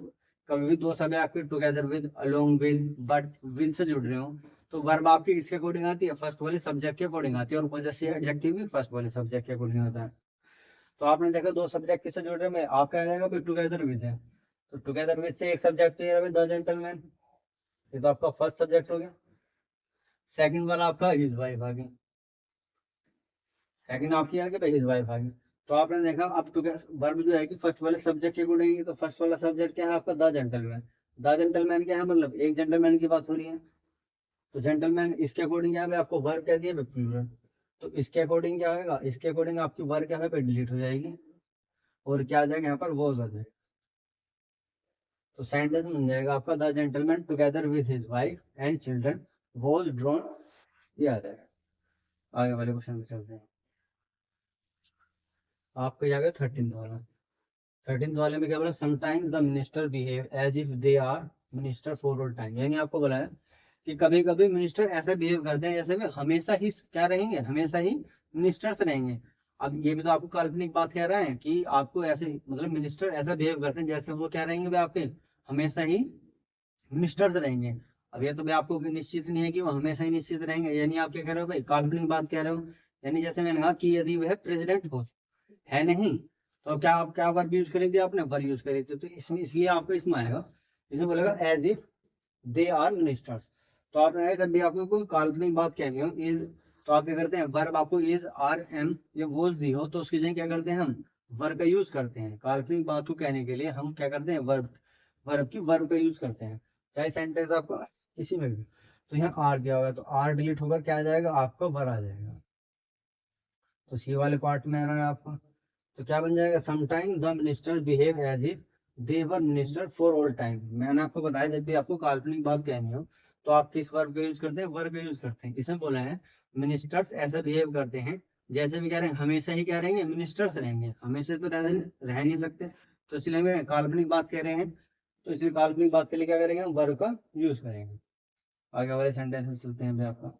कभी भी दो शब्द आपके together with, along with, but with से जुड़ रहे हो तो वर्ब आपकी किसके अकॉर्डिंग आती है, फर्स्ट वाले सब्जेक्ट के अकॉर्डिंग आती है, और पॉजेसिव एडजेक्टिव भी फर्स्ट वाले सब्जेक्ट के अकॉर्डिंग होता है। तो आपने देखा दो सब्जेक्ट किससे जुड़ रहे हैं, आपका आ जाएगा टुगेदर विद है, तो टुगेदर विद से एक सब्जेक्ट तो ये रहा द जेंटलमैन, ये तो आपका फर्स्ट सब्जेक्ट हो गया। सेकंड वाला आपका हिज वाइफ आ गई, सेकंड आपकी आ गई भाई हिज वाइफ आ गई। तो आपने देखा अब वर्ब जो है कि फर्स्ट वाले सब्जेक्ट के अकॉर्डिंग, तो फर्स्ट वाला सब्जेक्ट क्या है आपका द जेंटलमैन। द जेंटलमैन क्या है, मतलब एक जेंटलमैन की बात हो रही है, तो जेंटलमैन इसके अकॉर्डिंग क्या है, आपको वर्ब कह दिया प्लूरल, तो इसके अकॉर्डिंग क्या होगा, इसके अकॉर्डिंग आपकी वर्ब क्या है डिलीट हो जाएगी, और क्या आ जाएगा यहाँ पर वॉज आ जाएगा। तो सेंटेंस बन जाएगा आपका the gentleman together with his wife and children was drawn, ये आ जाएगा। आगे वाले क्वेश्चन पे चलते हैं। आपका जाएगा 13th वाला। 13th वाले में क्या बोला, sometimes the minister behave as if they are minister for all time, यानी आपको बोला है कि कभी कभी मिनिस्टर ऐसा बिहेव करते हैं जैसे वे हमेशा ही क्या रहेंगे, हमेशा ही मिनिस्टर्स रहेंगे। अब ये भी तो आपको काल्पनिक बात कह रहा है कि आपको ऐसे मतलब मिनिस्टर ऐसा बिहेव करते हैं जैसे वो क्या रहेंगे वे आपके हमेशा ही मिनिस्टर्स रहेंगे। अब ये तो भाई आपको निश्चित नहीं है कि वो हमेशा ही निश्चित रहेंगे, यानी आप क्या कह रहे हो भाई, काल्पनिक बात कह रहे हो। यानी जैसे मैंने कहा कि यदि वह प्रेसिडेंट हो, है नहीं, तो क्या आप क्या वर्ब यूज करी थी आपने, वर्ब यूज करी थी, तो इसमें इसलिए आपको इसमें आएगा, इसमें बोलेगा as if they are ministers. तो आपने जब भी आपको कोई काल्पनिक बात कहनी हो इज, तो आप क्या करते हैं, वर्ब आपको इज आर एम या वोज दी हो तो उसकी जगह क्या करते हैं हम वर्ब का यूज करते हैं। काल्पनिक बात को कहने के लिए हम क्या करते हैं, वर्ब वर्ब की वर्ब का यूज करते हैं, चाहे सेंटेंस आपका किसी में भी। तो यहाँ आर दिया हुआ है, तो आर डिलीट होकर क्या आ जाएगा, आपका वर्ब आ जाएगा। तो सी वाले पार्ट में आ रहा है आपका, तो क्या बन जाएगा, sometime the minister behave as if they were minister for all time. मैंने आपको बताया जब भी आपको काल्पनिक बात कहनी हो तो आप किस वर्ब का यूज करते हैं, वर्ब का यूज करते हैं। इसमें बोला है मिनिस्टर्स ऐसा बिहेव करते हैं जैसे भी कह रहे हैं हमेशा ही क्या रहेंगे, मिनिस्टर्स रहेंगे, हमेशा तो रह नहीं सकते, तो इसलिए हमें काल्पनिक बात कह रहे हैं, तो इसलिए काल्पनिक बात के लिए क्या करेंगे, हम वर्ब का यूज करेंगे। आगे वाले सेंटेंस में चलते हैं आपका,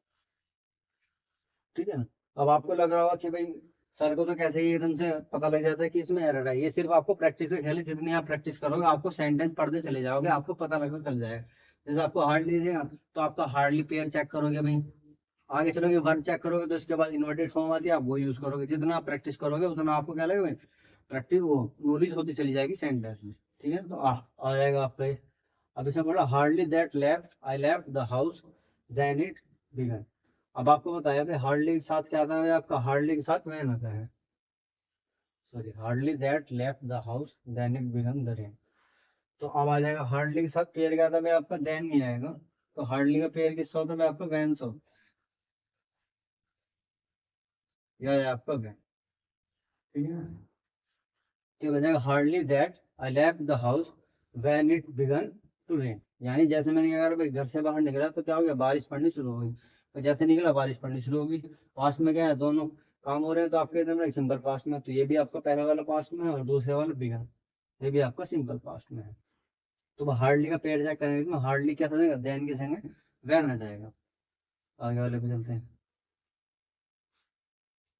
ठीक है ना। अब आपको लग रहा होगा कि भाई सर को तो कैसे ही एकदम से पता लग जाता है कि इसमें एरर है, ये सिर्फ आपको प्रैक्टिस का खेल है, जितनी आप प्रैक्टिस करोगे आपको सेंटेंस पढ़ते चले जाओगे आपको पता लगता चल जाएगा। जैसे आपको हार्ड लीजिएगा तो आपका हार्डली पेयर चेक करोगे भाई, आगे चलोगे वर्ब चेक करोगे तो इसके बाद इन्वर्टेड फॉर्म आती है आप वो यूज करोगे, जितना आप प्रैक्टिस करोगे उतना आपको क्या लगेगा भाई, प्रैक्टिस वो नॉलेज होती चली जाएगी सेंटेंस में, ठीक है। तो आ जाएगा आपका ये। अब इसमें बोला hardly that left I left the house then it began. अब आपको बताया भाई हार्डली के साथ क्या आता है, आपका हार्डली के साथ वैन आता है, sorry hardly that left the house then it began the rain. तो अब आ जाएगा हार्डली के साथ पेयर क्या था भाई, आपका देन नहीं आएगा, तो हार्डली का पेयर किससे होता है आपका वैन से, यह है आपका वैन, ठीक है। तो हो जाएगा hardly that I left the house when it began to rain, यानी जैसे मैंने क्या करा भाई घर से बाहर निकला तो क्या हो गया, बारिश पड़नी शुरू हो गई, तो जैसे निकला बारिश पड़नी शुरू हो गई। पास्ट में क्या है, दोनों काम हो रहे हैं तो आपके एकदम सिंपल पास्ट में, तो ये भी आपका पहला वाला पास्ट में है और दूसरे वाला बिगन, ये भी आपका सिंपल पास्ट में है। तो हार्डली का पेड़ चेक करेंगे तो हार्डली क्या जाएगा, देन के संगे वैन आ जाएगा। आगे वाले पे चलते हैं।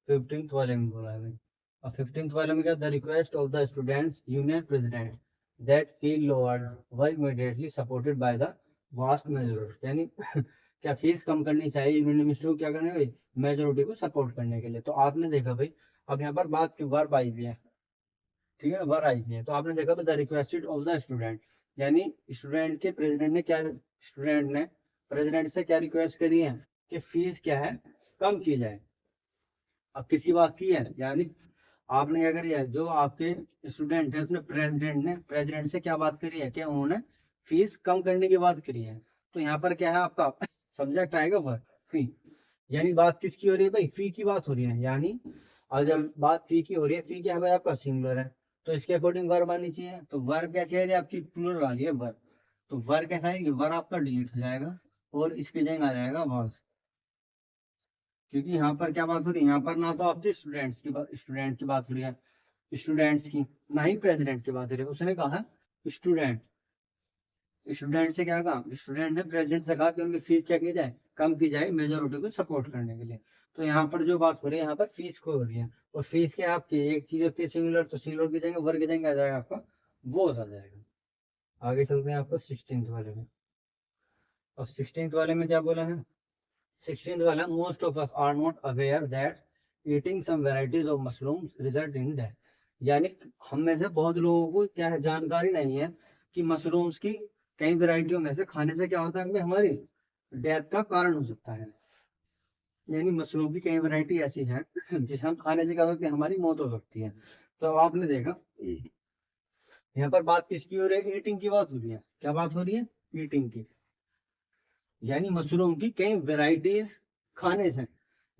15th वाले में बोला है भाई, और 15th वाले में क्या, the request of the students union president that feel lowered were immediately supported by the vast majority, यानी क्या फीस कम करनी चाहिए यूनियन मिनिस्टर को क्या करने भाई, मेजोरिटी को सपोर्ट करने के लिए। तो आपने देखा भाई अब यहाँ पर बात की वर्ब आई हुई है, ठीक है, वर्ब आई हुई है, तो आपने देखा the requested of the student, यानी स्टूडेंट के प्रेसिडेंट ने क्या, स्टूडेंट ने प्रेसिडेंट से क्या रिक्वेस्ट करी है कि फीस क्या है कम की जाए। अब किसकी बात की है, यानी आपने क्या करी है, जो आपके स्टूडेंट है उसने प्रेसिडेंट से क्या बात करी है कि उन्होंने फीस कम करने की बात करी है। तो यहाँ पर क्या है आपका सब्जेक्ट आएगा वर्ब फी, यानी बात किसकी हो रही है भाई, फी की बात हो रही है, यानी और जब बात फी की हो रही है, फी क्या है भाई आपका सिंगुलर है, तो इसके अकॉर्डिंग वर्ब आनी चाहिए, तो वर्ब कैसे है आपकी प्लूरल आ रही है वर्ब, तो वर्ब कैसा है कि वर्ब आपका डिलीट हो जाएगा और इसकी जगह आ जाएगा वाज, क्योंकि यहाँ पर क्या बात हो रही है, यहाँ पर ना तो आपके स्टूडेंट की बात हो रही है, स्टूडेंट्स की, ना ही प्रेसिडेंट की बात हो रही है, उसने कहा स्टूडेंट, स्टूडेंट से क्या कहा, स्टूडेंट ने प्रेसिडेंट से कहा कि उनकी फीस क्या की जाए, कम की जाए मेजोरिटी को सपोर्ट करने के लिए। तो यहाँ पर जो बात हो रही है यहाँ पर फीस को हो रही है, और फीस क्या आपकी एक चीज होती है सिंगुलर, तो सिंगुलर की जाएंगे वर्ग की जाएंगे आ जाएगा आपका वो आ जाएगा। आगे चलते हैं आपको 16th वाले में। अब 16th वाले में क्या बोला है, 16th वाला, most of us are not aware that eating some varieties of mushrooms result in death. यानी हम में से बहुत लोगों को क्या है, जानकारी नहीं है कि मशरूम्स की कई वेराइटियों में से खाने से क्या होता है कि हमारी डेथ का कारण हो सकता है। यानी मशरूम की कई वैरायटी ऐसी है जिसे हम खाने से क्या होती है, हमारी मौत हो सकती है। तो अब आपने देखा यहाँ पर बात किसकी हो रही है, ईटिंग की बात हो रही है। क्या बात हो रही है, ईटिंग की। यानी मशरूम की कई वेराइटीज खाने से।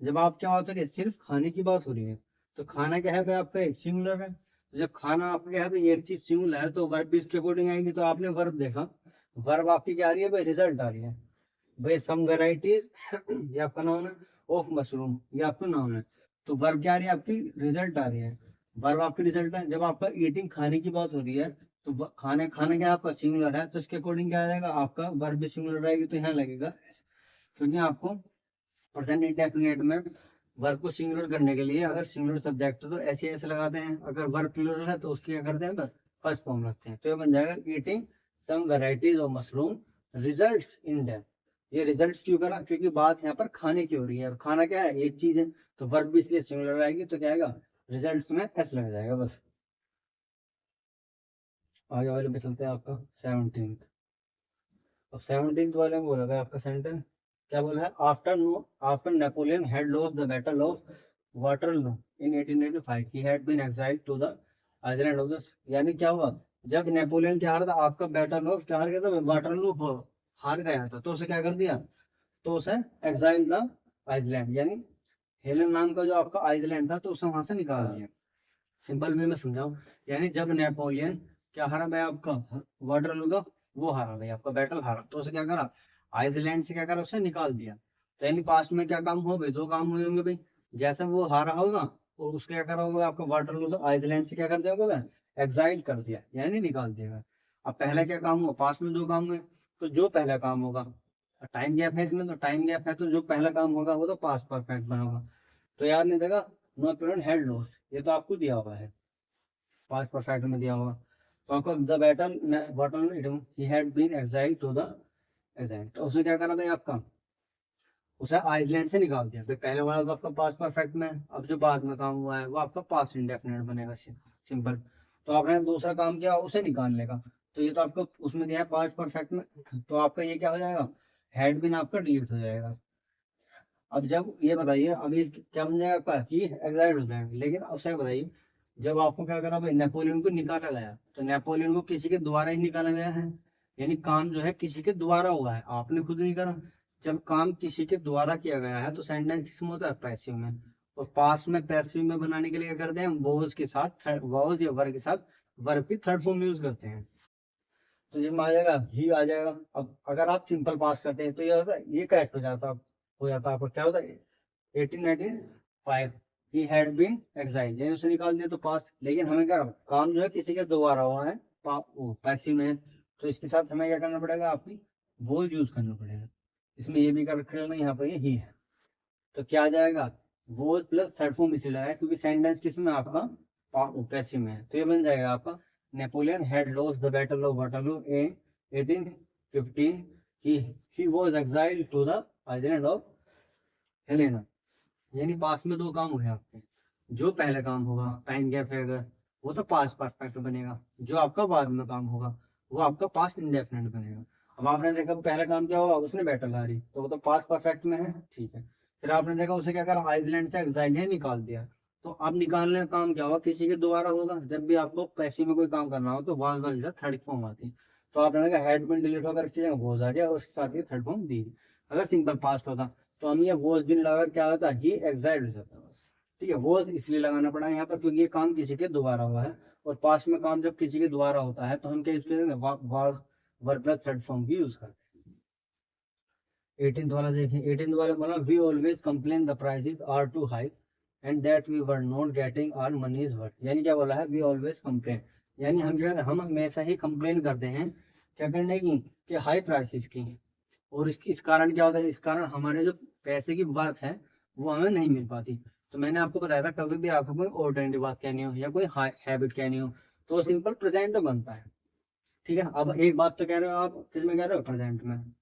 जब आप क्या बात हो रही है, सिर्फ खाने की बात हो रही है, तो खाना क्या है भाई आपका, एक सिंगुलर है। तो जब खाना आपका क्या है भाई, एक चीज सिंगुलर है, तो वर्ब भी इसके अकॉर्डिंग आएगी। तो आपने वर्ब देखा, वर्ब आपकी क्या आ रही है भाई, रिजल्ट आ रही है भाई, सम वेराइटीज ये आपका नाम है, ऑफ मशरूम ये आपका नाम है। तो वर्ब क्या आ रही है आपकी, रिजल्ट आ रही है। वर्ब आपकी रिजल्ट है। जब आपका ईटिंग खाने की बात हो रही है, तो खाने खाना क्या आपका सिंगुलर है, तो इसके अकॉर्डिंग क्या आ जाएगा आपका, वर्ब भी सिंगुलर रहेगी, तो यहाँ लगेगा S। क्योंकि आपको प्रेजेंट इंडेफिनिट में वर्ब को सिंगुलर करने के लिए अगर सिंगुलर सब्जेक्ट है तो ऐसे ऐसे लगाते हैं, अगर वर्ब प्लूरल है तो उसकी क्या करते हैं, फर्स्ट फॉर्म रखते हैं। तो ये बन जाएगा eating some varieties of mushroom results in death. ये रिजल्ट्स क्यों करा, क्योंकि बात यहाँ पर खाने की हो रही है, और खाना क्या है, एक चीज है। तो वर्ब भी इसलिए सिंगुलर आएगी, तो क्या आएगा, रिजल्ट्स में एस लग जाएगा बस। आगे वाले पे चलते हैं आपका 17th। अब 17th वाले में बोला गया आपका सेंटेंस, क्या बोला है, after Napoleon had lost the battle of Waterloo in 1885 he had been exiled to the island of the. यानी क्या हुआ, जब नेपोलियन क्या हारा था आपका, बैटल ऑफ क्या हार गया था, वाटरलू हार गया था, तो उसे क्या कर दिया, तो उसे एक्साइल द आइसलैंड, यानी हेलन नाम का जो आपका आइसलैंड था, तो उसे वहां से निकाल दिया। सिंपल वे में समझाऊं, यानी जब नेपोलियन क्या हारा भाई आपका, वाटरलू का वो हारा भाई आपका, बैटल हारा, तो उसे क्या करा, आइसलैंड से क्या करा, उसे निकाल दिया। तो यानी पास्ट में क्या काम हो भाई, दो काम हुए होंगे भाई। जैसे वो हारा होगा, और उसके क्या करा होगा आपका, वाटरलू से आइसलैंड से क्या कर दिया होगा, एक्साइल कर दिया, यानी निकाल दिया। अब पहला क्या काम हुआ, पास्ट में दो काम हुए, तो जो पहला काम होगा, टाइम गैप है इसमें, तो टाइम गैप है, तो जो पहला काम होगा वो तो पास्ट परफेक्ट बनेगा। तो याद नहीं देगा, नो पेरेंट हैड लॉस्ट, ये तो आपको दिया हुआ है, पास्ट परफेक्ट में दिया हुआ। तो आपको the battle Waterloo he had been exiled to the island, तो उसने क्या करा भाई आपका, उसे आइसलैंड से निकाल दिया। तो पहले वाला तो आपका पास्ट परफेक्ट में है, अब जो बाद में काम हुआ है वो आपका पास्ट इंडेफिनिट बनेगा, सिंपल। तो आपने दूसरा काम किया उसे निकालने का, तो ये तो आपको उसमें दिया है पास्ट परफेक्ट में, तो आपका ये क्या हो जाएगा, हैड बीन आपका डिलीट हो जाएगा। अब जब ये बताइए, अब ये क्या बन जाएगा आपका, ही एग्जाइट हो जाएगा। लेकिन अब सही बताइए, जब आपको क्या करा भाई, नेपोलियन को निकाला गया, तो नेपोलियन को किसी के द्वारा ही निकाला गया है, यानी काम जो है किसी के द्वारा हुआ है, आपने खुद नहीं करा। जब काम किसी के द्वारा किया गया है, तो सेंटेंस किसमें होता है, पैसिव में। और पास्ट में पैसिव में बनाने के लिए क्या करते हैं, वॉज के साथ, वॉज या वर्ब के साथ वर्ब की थर्ड फॉर्म यूज करते हैं। तो जिसमें आ जाएगा ही आ जाएगा। अब अगर आप सिंपल पास करते हैं तो ये होता है, ये करेक्ट हो जाता आपको क्या होता है, 1895 ही हैड बीन एक्साइल, यानी उसे निकाल दिया तो पास्ट। लेकिन हमें क्या, काम जो है किसी के द्वारा हुआ है, पैसिव में है, तो इसके साथ हमें क्या करना पड़ेगा, आपकी वो यूज करना पड़ेगा। इसमें ये भी कर रखे ना, यहाँ पर ये ही है, तो क्या आ जाएगा, वो प्लस थर्ड फॉर्म इसलिए लगाया क्योंकि सेंटेंस किसमें आपका, पैसिव में है। तो ये बन जाएगा आपका, Napoleon had lost the battle of Waterloo in 1815 he he was exiled to the island of Helena. यानी पास्ट में दो काम हुए आपके, जो पहले काम होगा, टाइम गैप है अगर, वो तो पास्ट परफेक्ट बनेगा। जो आपका बाद में काम होगा वो आपका पास्ट इंडेफिनिट बनेगा। अब आपने देखा पहला काम क्या हुआ, उसने बैटल हारी, तो वो तो पास्ट परफेक्ट में है, ठीक है। फिर आपने देखा उसे क्या करा, आइसलैंड से एक्साइलिया निकाल दिया। तो अब निकालने का काम क्या होगा, किसी के द्वारा होगा। जब भी आपको पैसे में कोई काम करना हो तो वाज वाली थर्ड फॉर्म आती है। तो आपने देखा हेड बिन डिलीट होकर इसकी जगह वॉज आ गया, और उसके साथ ही थर्ड फॉर्म दी। अगर सिंपल पास्ट होता तो हम ये वॉज बिन लगा क्या होता, ही एग्जाइट हो जाता बस। ठीक है, वॉज इसलिए लगाना पड़ा यहाँ पर क्योंकि ये काम किसी के द्वारा हुआ है, और पास्ट में काम जब किसी के द्वारा होता है तो हम क्या यूज करेंगे, was verb plus third form की यूज करते हैं। 18th वाला देखिए, 18th वाला बोला, we always complain the prices are too high and that we were not getting our money is worth. यानी क्या बोला है, वी ऑलवेज कंप्लेन, यानी हम हमेशा ही कंप्लेन करते हैं क्या करने की, कि हाई प्राइसेस की। और इस कारण क्या होता है, इस कारण हमारे जो पैसे की बात है वो हमें नहीं मिल पाती। तो मैंने आपको बताया था, कभी भी आपको कोई ऑल्टरनेटिव बात कहनी हो या कोई हैबिट कहनी हो, तो सिंपल प्रेजेंट में बनता है। ठीक है ना। अब एक बात तो कह रहे हो आप, किसमें कह रहे हो, प्रेजेंट में,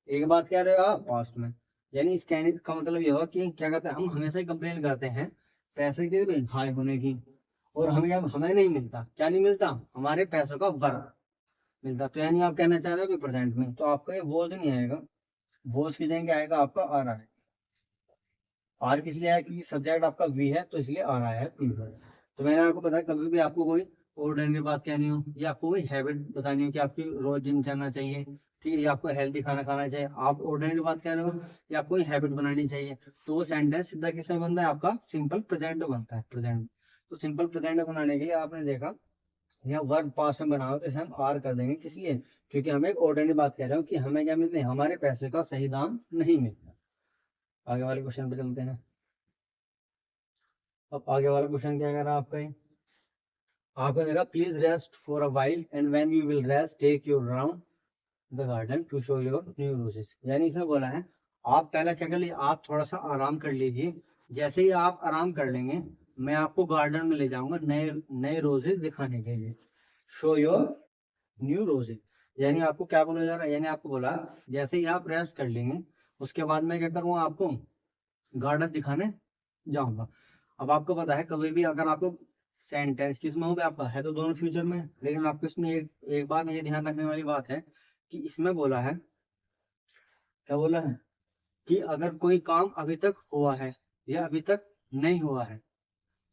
एक बात कह रहे हो आप पास्ट में। यानी इस कहने का मतलब ये होगा कि क्या करते हैं हम, हमेशा ही कंप्लेन करते हैं पैसे के भी हाई होने की, और हमें अब हमें नहीं मिलता, क्या नहीं मिलता, हमारे पैसों का वर्क मिलता। तो यानी आप कहना चाह रहे हो कि प्रेजेंट में तो आपका ये बोझ नहीं आएगा, बोझ की जगह क्या आएगा आपका आ रहा है। आर किस लिए आया, क्योंकि सब्जेक्ट आपका वी है तो इसलिए आ रहा है पी पर। तो मैंने आपको बताया कभी भी आपको कोई ऑर्डिनरी बात कहनी हो या आपको कोई हैबिट बतानी हो कि आपकी रोज जिम जाना चाहिए, ठीक है, या आपको हेल्दी खाना खाना चाहिए, आप ऑर्डिनरी बात कह रहे हो, या आपको कोई हैबिट बनानी चाहिए, तो वो सेंटेंस सीधा किसमें बनता है, आपका सिंपल प्रेजेंट बनता है, प्रेजेंट। तो सिंपल प्रेजेंट बनाने के लिए आपने देखा यहाँ वर्ब पास्ट में बनाओ तो इसे हम आर कर देंगे, किस लिए, क्योंकि हमें एक ऑर्डिनरी बात कह रहे हो कि हमें क्या मिलते हैं, हमारे पैसे का सही दाम नहीं मिलता। आगे वाले क्वेश्चन पे चलते हैं। अब आगे वाला क्वेश्चन क्या कह रहा है आपका, आपको देखा please rest for a while and when you will rest take your round the garden to show your new roses. यानी इसमें बोला है आप पहला क्या कर लीजिए, आप थोड़ा सा आराम कर लीजिए, जैसे ही आप आराम कर लेंगे मैं आपको गार्डन में ले जाऊंगा नए नए रोजेस दिखाने के लिए, शो योर न्यू रोजेस। यानी आपको क्या बोला जा रहा है, यानी आपको बोला जैसे ही आप रेस्ट कर लेंगे उसके बाद मैं क्या करूँगा, आपको गार्डन दिखाने जाऊंगा। अब आपको पता है कभी भी अगर आपको सेंटेंस किस में हो गया आपका है तो दोनों फ्यूचर में, लेकिन आपको इसमें एक बात ये ध्यान रखने वाली बात है कि इसमें बोला है, क्या बोला है, कि अगर कोई काम अभी तक हुआ है या अभी तक नहीं हुआ है,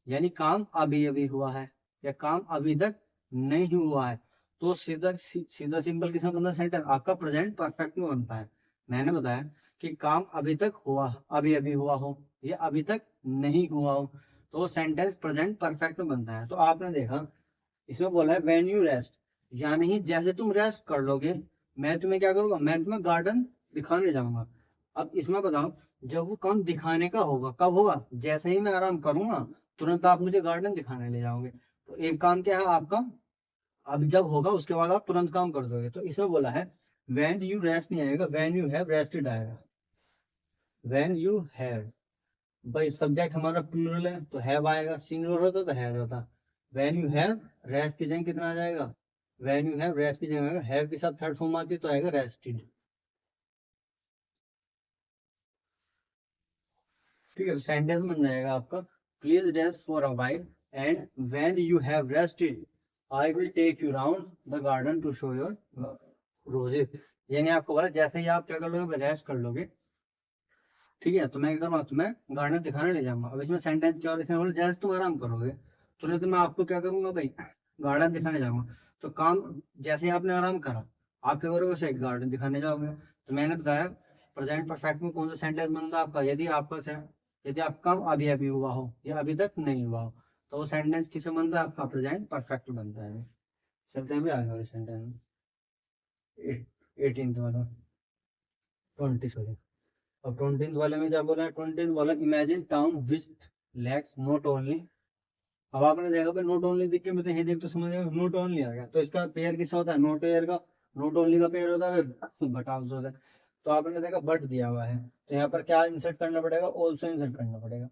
यानी काम अभी अभी हुआ है या काम अभी तक नहीं हुआ है, तो सीधा सीधा सिंपल किसमें बनता है सेंटेंस, आपका प्रेजेंट परफेक्ट में बनता है। मैंने बताया कि काम अभी तक हुआ, अभी अभी हुआ हो या अभी तक नहीं हुआ हो, तो सेंटेंस प्रेजेंट परफेक्ट में बनता है। तो आपने देखा इसमें बोला है व्हेन यू रेस्ट, यानी ही जैसे तुम रेस्ट कर लोगे मैं तुम्हें क्या करूंगा, मैं तुम्हें गार्डन दिखाने जाऊंगा। अब इसमें बताओ जब वो काम दिखाने का होगा कब होगा, जैसे ही मैं आराम करूंगा तुरंत आप मुझे गार्डन दिखाने ले जाओगे। तो एक काम क्या है आपका, अब जब होगा उसके बाद आप तुरंत काम कर दोगे। तो इसमें बोला है व्हेन यू रेस्ट नहीं आएगा, व्हेन यू हैव रेस्टेड आएगा। व्हेन यू हैव, भाई सब्जेक्ट हमारा प्लूरल है तो हैव आएगा, सिंगुलर होता तो हैव होता। व्हेन यू हैव रेस्ट की जगह कितना आ जाएगा, व्हेन यू हैव रेस्ट की जगह हैव के साथ थर्ड फॉर्म आती है तो आएगा रेस्टेड। ठीक है, सेंटेंस बन जाएगा आपका please rest for a while and when you have rested I will take you round the garden to show your roses. यानी आपको बोला जैसे ही आप क्या कर लोगे, रेस्ट कर लोगे, ठीक है, तो मैं क्या करूँगा, तुम्हें गार्डन दिखाने ले जाऊंगा। अब इसमें सेंटेंस क्या और इसमें बोला जैसे तुम आराम करोगे तुरंत मैं आपको क्या करूंगा भाई, गार्डन दिखाने जाऊंगा। तो काम जैसे ही आपने आराम करा आप क्या करोगे, उसे गार्डन दिखाने जाओगे। तो मैंने बताया प्रेजेंट परफेक्ट में कौन सा सेंटेंस बनता है आपका, यदि आपका यदि आपका अभी अभी हुआ हो या अभी तक नहीं हुआ हो तो वो सेंटेंस किससे बनता है, आपका प्रेजेंट परफेक्ट बनता है। चलते हैं भी आगे वाले सेंटेंस में, 18th वाला, 20 सॉरी। अब 20th वाले में क्या बोला है, 20th वाला imagine town which lakhs not only. अब आपने देखा भाई नोट ओनली दिख के मतलब ये देख तो समझ गए नोट ओनली आ गया, तो इसका पेयर किसका होता है, नोट एयर का, नोट ओनली का पेयर होता है बट आल्सो होता है। तो आपने देखा बट दिया हुआ है तो यहाँ पर क्या इंसर्ट करना पड़ेगा, ऑल्सो इंसर्ट करना पड़ेगा,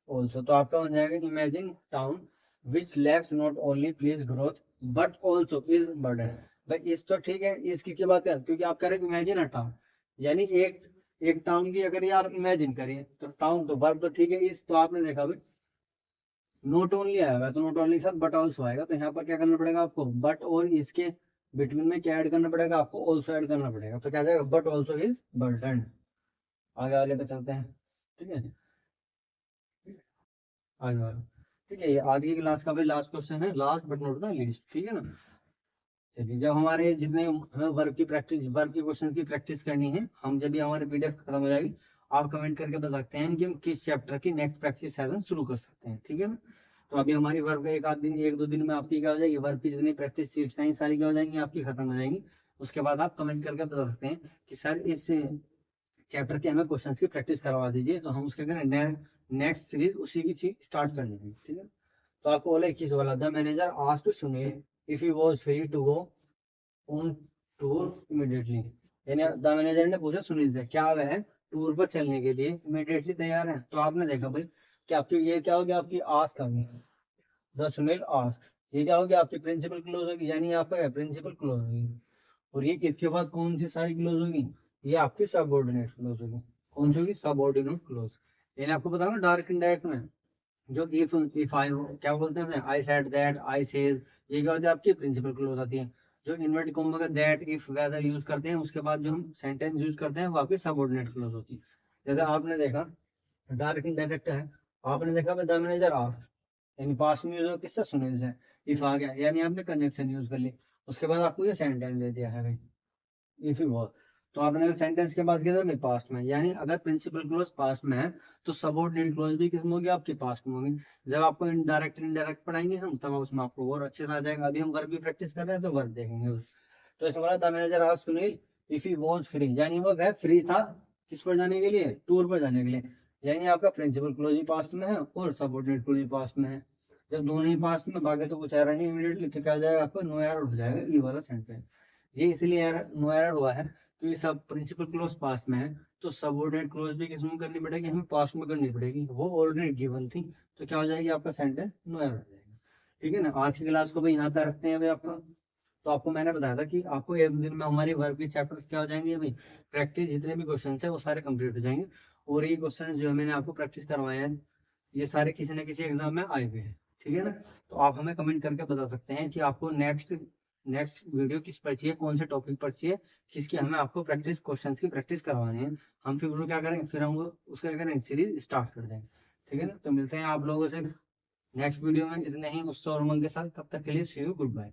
ऑल्सो। तो आपका बन जाएगा imagine town which lakhs not only please growth but also is burden. भाई इस तो ठीक है, इसकी क्या बात है, क्योंकि आप कह रहे इमेजिन अ टाउन, यानी एक एक टाउन की अगर ये आप इमेजिन करिए तो टाउन तो वर्ब तो ठीक है, इस तो आपने देखा भाई नोट ओनली आएगा तो नोट ओनली के साथ बट ऑल्सो आएगा, तो यहाँ पर क्या करना पड़ेगा आपको, बट और इसके बिटवीन में क्या ऐड करना पड़ेगा आपको, ऑल्सो ऐड करना पड़ेगा। तो क्या जाएगा बट ऑल्सो इज बर्डन। आगे वाले पे चलते हैं, ठीक है, आगे वाला, ठीक है, ये आज की क्लास का भी लास्ट क्वेश्चन है, last but not the least, ठीक है ना। चलिए जब हमारे जितने हमें वर्क की प्रैक्टिस, वर्क के क्वेश्चन की प्रैक्टिस करनी है, हम जब भी हमारे पीडीएफ खत्म हो जाएगी आप कमेंट करके बता सकते हैं कि हम किस चैप्टर की नेक्स्ट प्रैक्टिस सेशन शुरू कर सकते हैं, ठीक है ना। तो अभी हमारी वर्क एक आध दिन, एक दो दिन में आपकी क्या हो जाएगी, वर्क की जितनी प्रैक्टिस शीट्स हैं सारी क्या हो जाएंगी आपकी खत्म हो जाएंगी। उसके बाद आप कमेंट करके बता सकते हैं कि सर इस चैप्टर के हमें क्वेश्चंस की प्रैक्टिस करवा दीजिए, तो हम उसके करें नेक्स्ट सीरीज उसी की चीज स्टार्ट कर देंगे, ठीक है। तो आपको बोला 21 वाला the manager asked Sunil if he was free to go on tour immediately. यानी द मैनेजर ने पूछा सुनील से क्या वह टूर पर चलने के लिए इमीडिएटली तैयार है। तो आपने देखा भाई कि आपकी ये क्या हो गया, आपकी आस्क आ गई, द सुनील आस्क, ये क्या होगी, आपकी प्रिंसिपल क्लोज होगी, यानी आपका प्रिंसिपल क्लोज होगी। और ये इफ के बाद कौन सी सारी क्लोज होगी, ये आपकी सबऑर्डिनेट क्लोज होगी। कौन सी होगी, सबऑर्डिनेट क्लोज। यानी आपको पता है ना डायरेक्ट इनडायरेक्ट में जो इफ आई, क्या बोलते हैं I said that, I says, ये क्या होती है आपकी प्रिंसिपल क्लोज आती है। जो इन्वर्ट कॉमा का दैट इफ वेदर यूज करते हैं, उसके बाद जो हम सेंटेंस यूज करते हैं वो आपकी सबऑर्डिनेट क्लोज होती है। जैसे आपने देखा डायरेक्ट इनडायरेक्ट है, आपने देखा द मैनेजर आस्क्ड, यानी पास्ट में यूज हो किससे, सुनील से। इफ आ गया यानी आपने कंजंक्शन यूज कर ली, उसके बाद आपको ये सेंटेंस दे दिया है भाई, इफ ही वॉज। तो आपने अगर सेंटेंस के पास किया था पास्ट में, यानी अगर प्रिंसिपल क्लोज पास्ट में है तो सबऑर्डिनेट क्लोज भी किसमें होगी, आपकी पास्ट में होगी। जब आपको इनडायरेक्ट इनडायरेक्ट पढ़ाएंगे हम, तब उसमें आपको और अच्छे से आ जाएगा। अभी हम वर्ब की प्रैक्टिस कर रहे हैं तो वर्ब देखेंगे उस। तो इसमें बोला the manager asked Sunil if he was free, यानी वो वह फ्री था किस पर जाने के लिए, टूर पर जाने के लिए। यानी आपका प्रिंसिपल क्लोज ही पास्ट में है और सबऑर्डिनेट क्लोज ही पास्ट में है। जब दोनों ही पास्ट में भागे तो कुछ एरर नहीं, इमीडिएटली तो क्या हो जाएगा, आपको नो एरर हो जाएगा ये वाला सेंटेंस। ये इसलिए नो एरर हुआ है क्योंकि सब प्रिंसिपल क्लोज पास्ट में है, तो सबऑर्डिनेट क्लोज भी किसमें करनी पड़ेगी, हमें पास्ट में करनी पड़ेगी, वो ऑलरेडी गिवन थी। तो क्या हो जाएगी आपका सेंटेंस नो एरर हो जाएगा। ठीक है ना। आज की क्लास को भाई यहाँ तक रखते हैं भाई आपका। तो आपको मैंने बताया था कि आपको एक दिन में हमारी वर्ब के चैप्टर्स क्या हो जाएंगे भाई, प्रैक्टिस जितने भी क्वेश्चन है वो सारे कंप्लीट हो जाएंगे। और ये क्वेश्चन जो मैंने आपको प्रैक्टिस करवाए हैं ये सारे किसी न किसी एग्जाम में आए हुए हैं। ठीक है ना। तो आप हमें कमेंट करके बता सकते हैं कि आपको नेक्स्ट नेक्स्ट वीडियो किस पर चाहिए, कौन से टॉपिक पर चाहिए, किसकी हमें आपको प्रैक्टिस क्वेश्चंस की प्रैक्टिस करवानी है। हम फिर वो क्या करेंगे, फिर हम उसका क्या करेंगे, सीरीज स्टार्ट कर देंगे। ठीक है ना। तो मिलते हैं आप लोगों से नेक्स्ट वीडियो में, इतने ही उत्साह और उमंग के साथ। तब तक के लिए सी यू, गुड बाय।